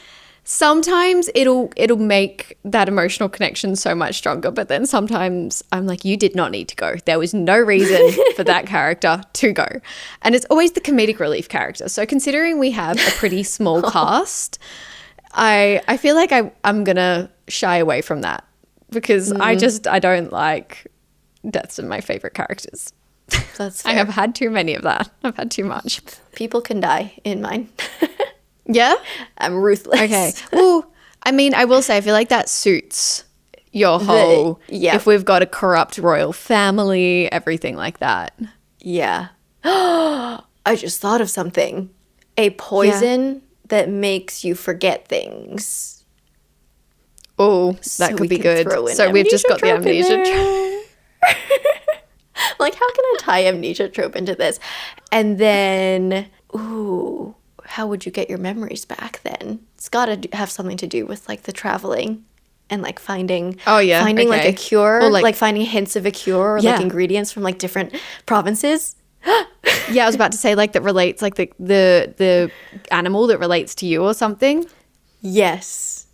sometimes it'll make that emotional connection so much stronger, but then sometimes I'm like, you did not need to go. There was no reason for that character to go. And it's always the comedic relief character. So considering we have a pretty small cast, I feel like I'm going to shy away from that because I don't like deaths of my favorite characters. That's fair. I have had too many of that. I've had too much. People can die in mine. Yeah? I'm ruthless. Okay. Well, I mean, I will say, I feel like that suits your whole, if we've got a corrupt royal family, everything like that. Yeah. I just thought of something. A poison that makes you forget things. Oh, that could be good. So we've just got the amnesia trope. Like, how can I tie amnesia trope into this? And then, how would you get your memories back then? It's got to have something to do with like the traveling and like finding like a cure, or like finding hints of a cure or like ingredients from like different provinces. Yeah, I was about to say like that relates like the animal that relates to you or something. Yes.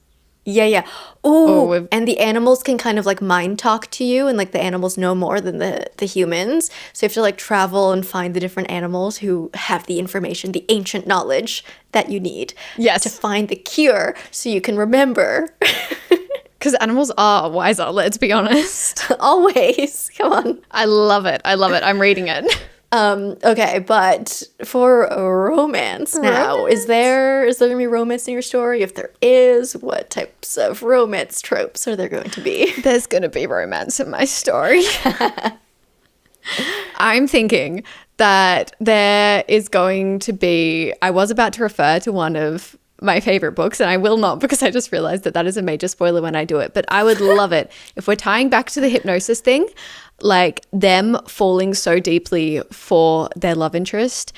Yeah. Oh, and the animals can kind of like mind talk to you, and like the animals know more than the humans. So you have to like travel and find the different animals who have the information, the ancient knowledge that you need to find the cure so you can remember. Because animals are wiser, let's be honest. Always. Come on. I love it. I'm reading it. Okay, but for romance now, is there gonna be romance in your story? If there is, what types of romance tropes are there going to be? There's gonna be romance in my story. I'm thinking that there is going to be, I was about to refer to one of my favorite books, and I will not because I just realized that is a major spoiler when I do it, but I would love it if we're tying back to the hypnosis thing, like them falling so deeply for their love interest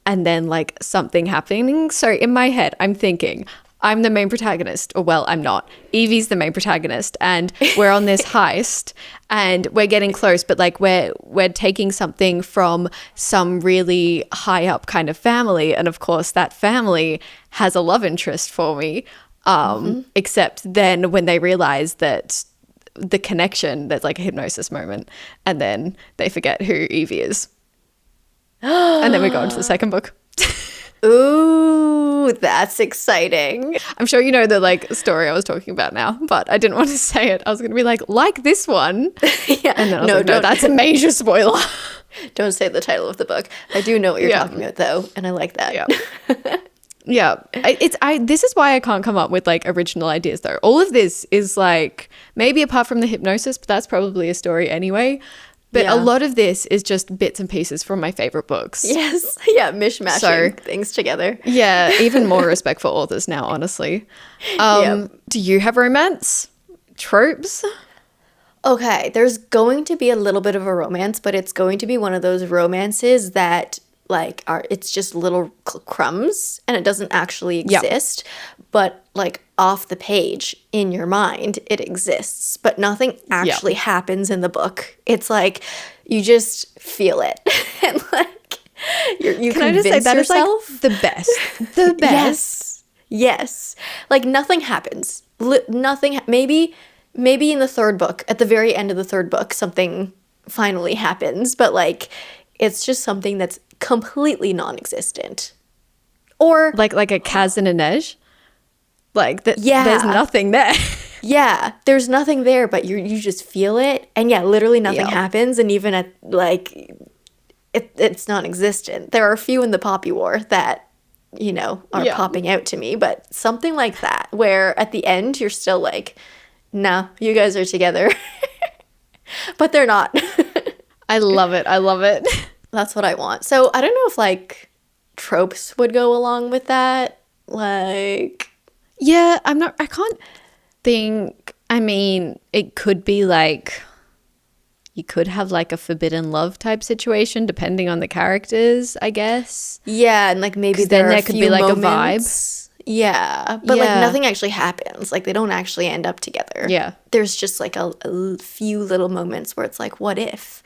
and then like something happening. So in my head, I'm thinking I'm the main protagonist, or well, I'm not. Evie's the main protagonist, and we're on this heist, and we're getting close, but like we're taking something from some really high up kind of family, and of course that family has a love interest for me. Except then when they realize that the connection, there's like a hypnosis moment, and then they forget who Evie is, and then we go into the second book. Ooh, that's exciting. I'm sure you know the like story I was talking about now, but I didn't want to say it. I was going to be like this one. Yeah. And then I was like, no, that's a major spoiler. Don't say the title of the book. I do know what you're talking about though, and I like that. Yeah. Yeah. This is why I can't come up with like original ideas though. All of this is like, maybe apart from the hypnosis, but that's probably a story anyway. But a lot of this is just bits and pieces from my favorite books. Yes. Yeah, mishmashing things together. Yeah, even more respect for authors now, honestly. Do you have romance? Tropes? Okay, there's going to be a little bit of a romance, but it's going to be one of those romances that like it's just little crumbs and it doesn't actually exist, but like off the page in your mind it exists, but nothing actually happens in the book. It's like you just feel it and like you can I just say that yourself? Is like the best. Yes, like nothing happens. Nothing. Maybe in the third book, at the very end of the third book, something finally happens, but like it's just something that's completely non-existent. Or like a Kaz and a Nej. Like there's nothing there. Yeah, there's nothing there, but you just feel it, and literally nothing happens, and even at like it's non-existent. There are a few in the Poppy War that are popping out to me, but something like that where at the end you're still like, no, you guys are together, but they're not. I love it. That's what I want. So I don't know if like tropes would go along with that. Like, yeah, I can't think. I mean, it could be like, you could have like a forbidden love type situation depending on the characters, I guess. Yeah, and like maybe then there could be like moments, a vibe. Yeah, but like nothing actually happens. Like they don't actually end up together. Yeah. There's just like a few little moments where it's like, what if?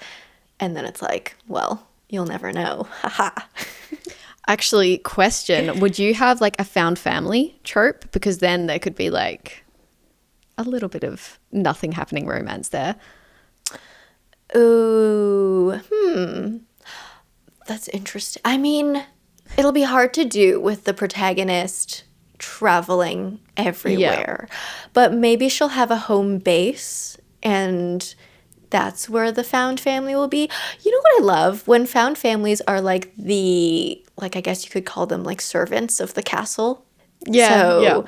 And then it's like, well, you'll never know. Haha. Actually, question, would you have like a found family trope? Because then there could be like a little bit of nothing happening romance there. Ooh, that's interesting. I mean, it'll be hard to do with the protagonist traveling everywhere. But maybe she'll have a home base and that's where the found family will be. You know what I love? When found families are like I guess you could call them like servants of the castle. So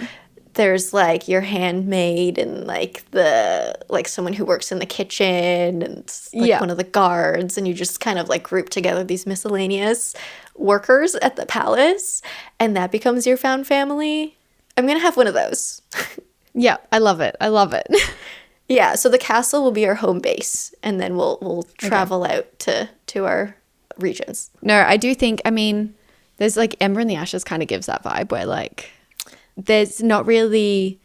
there's like your handmaid and like someone who works in the kitchen and like one of the guards, and you just kind of like group together these miscellaneous workers at the palace, and that becomes your found family. I'm going to have one of those. Yeah, I love it. Yeah, so the castle will be our home base, and then we'll travel out to our regions. No, I do think, I mean, there's like Ember in the Ashes kind of gives that vibe where like there's not really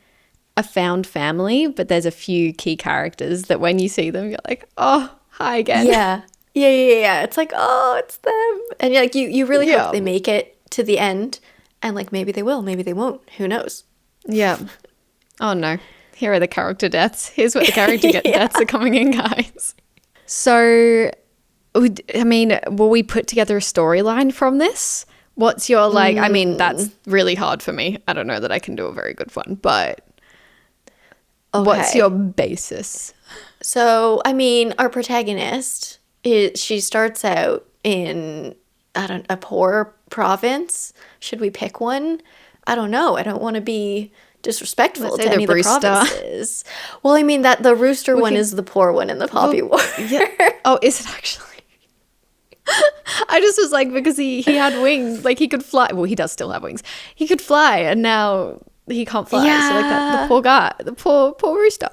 a found family, but there's a few key characters that when you see them, you're like, oh, hi again. Yeah. It's like, oh, it's them. And you're like, you really hope they make it to the end, and like maybe they will, maybe they won't. Who knows? Yeah. Oh no. Here are the character deaths. Here's what the character deaths are coming in, guys. So, I mean, will we put together a storyline from this? What's your, like, I mean, that's really hard for me. I don't know that I can do a very good one, but what's your basis? So, I mean, our protagonist, she starts out in, a poor province. Should we pick one? I don't know. I don't want to be disrespectful to any of the provinces. Well, I mean, that the rooster one is the poor one in the Poppy War. Yeah. Oh, is it actually? I just was like, because he had wings, like he could fly. Well, he does still have wings. He could fly, and now he can't fly. Yeah. So like that, the poor guy, the poor rooster.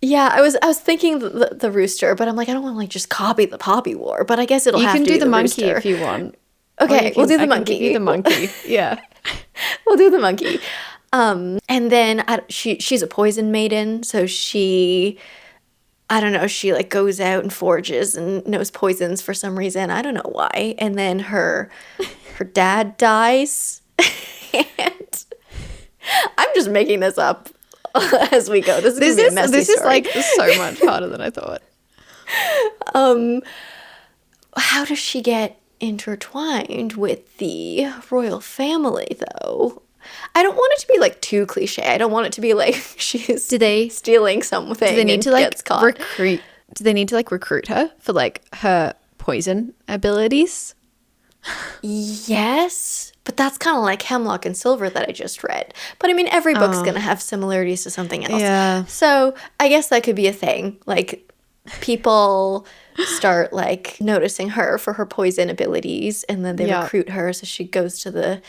Yeah, I was thinking the rooster, but I'm like, I don't want to like just copy the Poppy War, but I guess it'll have to be the You can do the monkey rooster. If you want. Okay, we'll do the monkey. Give you the monkey. Yeah. We'll do the monkey. And then she's a poison maiden, so I don't know, she like goes out and forages and knows poisons for some reason. I don't know why. And then her dad dies. And I'm just making this up as we go. This is a messy this story. is like so much harder than I thought. How does she get intertwined with the royal family, though? I don't want it to be like too cliche. I don't want it to be like she's stealing something. Do they need and to like gets caught. recruit? Do they need to like recruit her for like her poison abilities? Yes, but that's kind of like Hemlock and Silver that I just read. But I mean, every book's gonna have similarities to something else. Yeah. So I guess that could be a thing. Like people start like noticing her for her poison abilities, and then they recruit her, so she goes to the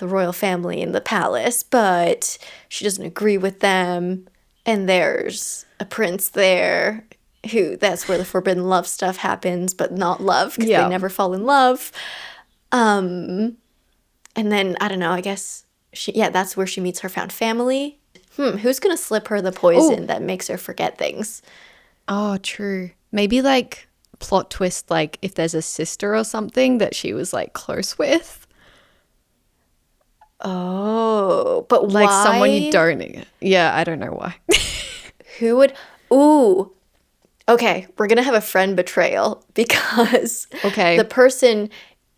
royal family in the palace, but she doesn't agree with them. And there's a prince there that's where the forbidden love stuff happens, but not love because they never fall in love. And then, I don't know, I guess that's where she meets her found family. Who's going to slip her the poison that makes her forget things? Oh, true. Maybe like plot twist, like if there's a sister or something that she was like close with. Oh, but like why? Someone you don't. Yeah, I don't know why. Who would? Ooh. Okay, we're going to have a friend betrayal because the person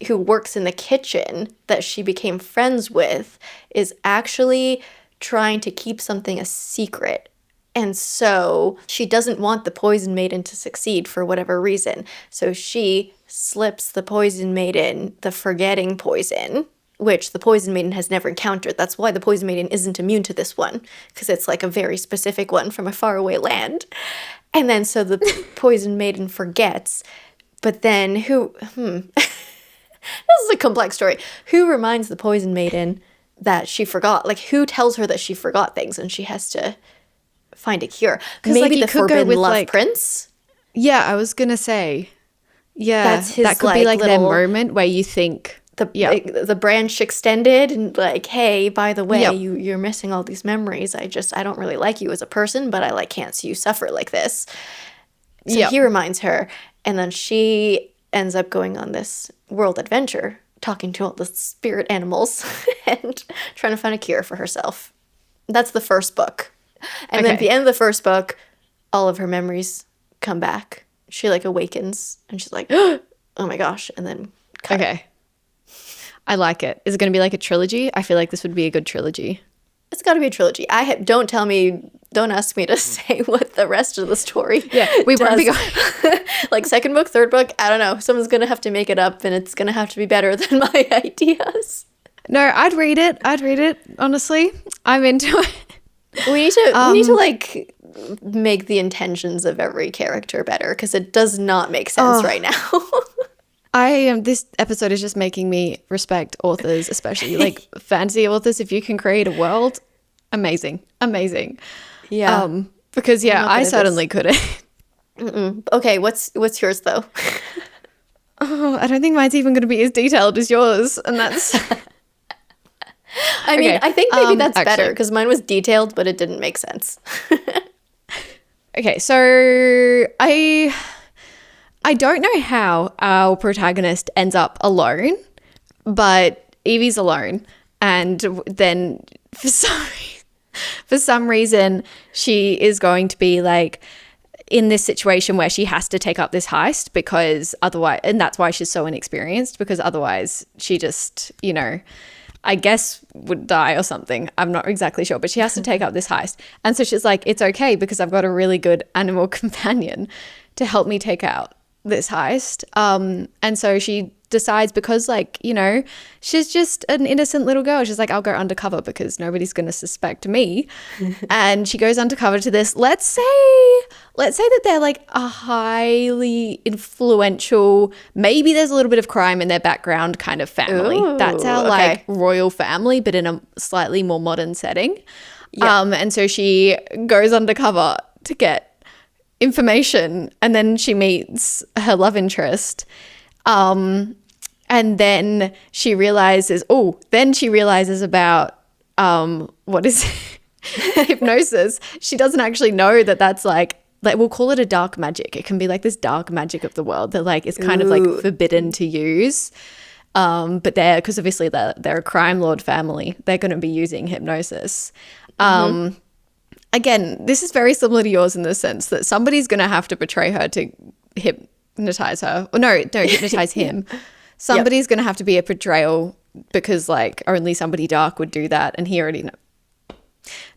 who works in the kitchen that she became friends with is actually trying to keep something a secret. And so she doesn't want the poison maiden to succeed for whatever reason. So she slips the poison maiden the forgetting poison, which the poison maiden has never encountered. That's why the poison maiden isn't immune to this one, because it's like a very specific one from a faraway land. And then so the poison maiden forgets, but then this is a complex story. Who reminds the poison maiden that she forgot? Like, who tells her that she forgot things and she has to find a cure? Maybe the forbidden love prince? Yeah, I was going to say. Yeah, that's his, that could be like their moment where you think the branch extended and like, hey, by the way, you're missing all these memories. I don't really like you as a person, but I like can't see you suffer like this. So he reminds her, and then she ends up going on this world adventure, talking to all the spirit animals and trying to find a cure for herself. That's the first book. And then at the end of the first book, all of her memories come back. She like awakens and she's like, oh my gosh. And then I like it. Is it going to be like a trilogy? I feel like this would be a good trilogy. It's got to be a trilogy. Don't ask me to say what the rest of the story we won't be going. Like second book, third book, I don't know. Someone's going to have to make it up and it's going to have to be better than my ideas. No, I'd read it, honestly. I'm into it. We need to like make the intentions of every character better because it does not make sense right now. This episode is just making me respect authors, especially like fantasy authors. If you can create a world, amazing. Yeah. Because I certainly couldn't. Okay, what's yours though? I don't think mine's even going to be as detailed as yours, and that's. I mean, I think maybe that's better because mine was detailed, but it didn't make sense. Okay, so I don't know how our protagonist ends up alone, but Evie's alone, and then for some reason she is going to be like in this situation where she has to take up this heist because otherwise, and that's why she's so inexperienced, because otherwise she just, I guess would die or something. I'm not exactly sure, but she has to take up this heist. And so she's like, it's okay because I've got a really good animal companion to help me take out this heist. And so she decides, because she's just an innocent little girl, she's like, I'll go undercover because nobody's going to suspect me. And she goes undercover to this, let's say that they're like a highly influential, maybe there's a little bit of crime in their background kind of family. Ooh, that's our like royal family, but in a slightly more modern setting. And so she goes undercover to get information, and then she meets her love interest, and then she realizes about what is hypnosis, she doesn't actually know that that's like we'll call it a dark magic. It can be like this dark magic of the world that like is kind of like forbidden to use. But because obviously they're a crime lord family, they're going to be using hypnosis. Again, this is very similar to yours in the sense that somebody's going to have to betray her to hypnotize her. Or no, hypnotize him. Somebody's going to have to be a betrayal because like only somebody dark would do that, and he already knows.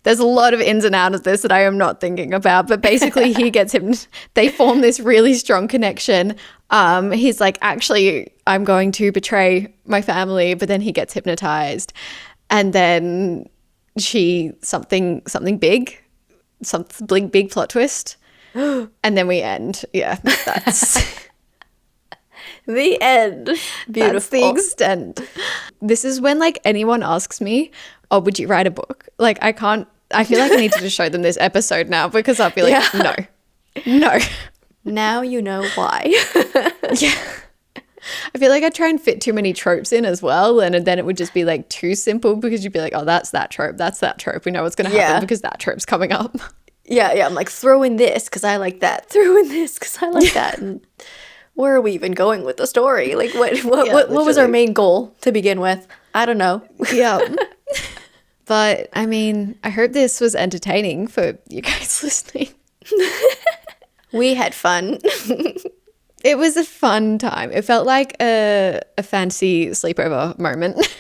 There's a lot of ins and outs of this that I am not thinking about, but basically he gets him. They form this really strong connection. He's like, actually, I'm going to betray my family, but then he gets hypnotized, and then something big plot twist, and then we end. Yeah, that's the end. Beautiful. That's the extent. This is when like anyone asks me, oh, would you write a book? Like I feel like I need to just show them this episode now because I'll be like, no. Now you know why. Yeah. I feel like I try and fit too many tropes in as well, and then it would just be like too simple because you'd be like, oh, that's that trope. We know what's going to happen because that trope's coming up. Yeah. I'm like, throw in this because I like that. Throw in this because I like that. And where are we even going with the story? Like what was our main goal to begin with? I don't know. Yeah. But I mean, I hope this was entertaining for you guys listening. We had fun. It was a fun time. It felt like a fancy sleepover moment.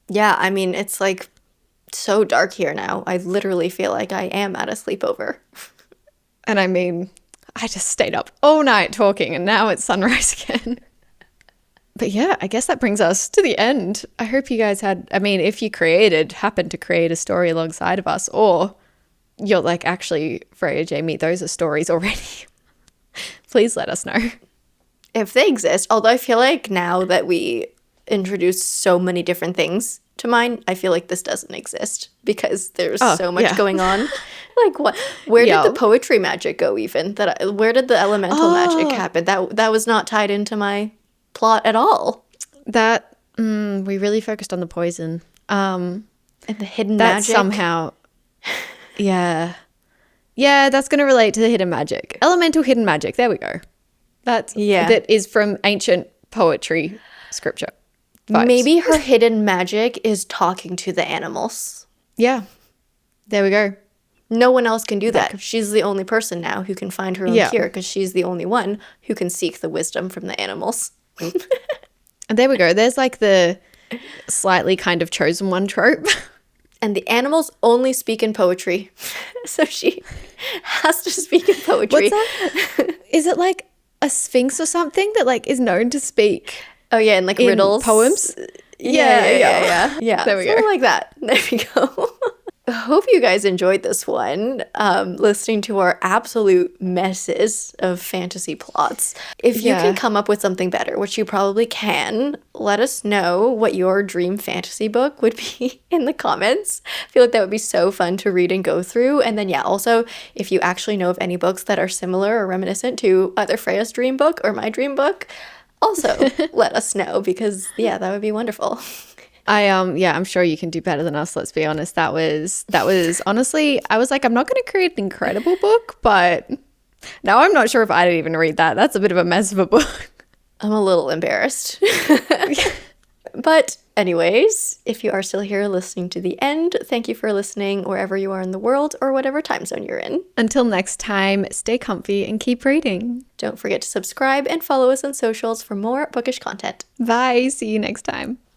Yeah, I mean, it's like so dark here now. I literally feel like I am at a sleepover. And I mean, I just stayed up all night talking and now it's sunrise again. But yeah, I guess that brings us to the end. I hope you guys if you happened to create a story alongside of us, or you're like, actually, Freya, Jamie, those are stories already. Please let us know. If they exist, although I feel like now that we introduced so many different things to mine, I feel like this doesn't exist because there's so much going on. Like what? Where did the poetry magic go even? Where did the elemental magic happen? That was not tied into my plot at all. That we really focused on the poison. And the hidden magic. Somehow. Yeah. Yeah, that's going to relate to the hidden magic. Elemental hidden magic. There we go. That is from ancient poetry scripture. Vibes. Maybe her hidden magic is talking to the animals. Yeah. There we go. No one else can do that. She's the only person now who can find her own cure because she's the only one who can seek the wisdom from the animals. And there we go. There's like the slightly kind of chosen one trope. And the animals only speak in poetry. So she has to speak in poetry. What's that? Is it like a sphinx or something that like is known to speak? Oh yeah, and like riddles. Poems? Yeah. There we go. Something like that. There we go. I hope you guys enjoyed this one, listening to our absolute messes of fantasy plots. If you can come up with something better, which you probably can, let us know what your dream fantasy book would be in the comments. I feel like that would be so fun to read and go through. And then, also, if you actually know of any books that are similar or reminiscent to either Freya's dream book or my dream book, also let us know because, that would be wonderful. I'm sure you can do better than us, let's be honest. That was honestly, I was like, I'm not going to create an incredible book, but now I'm not sure if I'd even read that. That's a bit of a mess of a book. I'm a little embarrassed. But anyways, if you are still here listening to the end, thank you for listening wherever you are in the world or whatever time zone you're in. Until next time, stay comfy and keep reading. Don't forget to subscribe and follow us on socials for more bookish content. Bye. See you next time.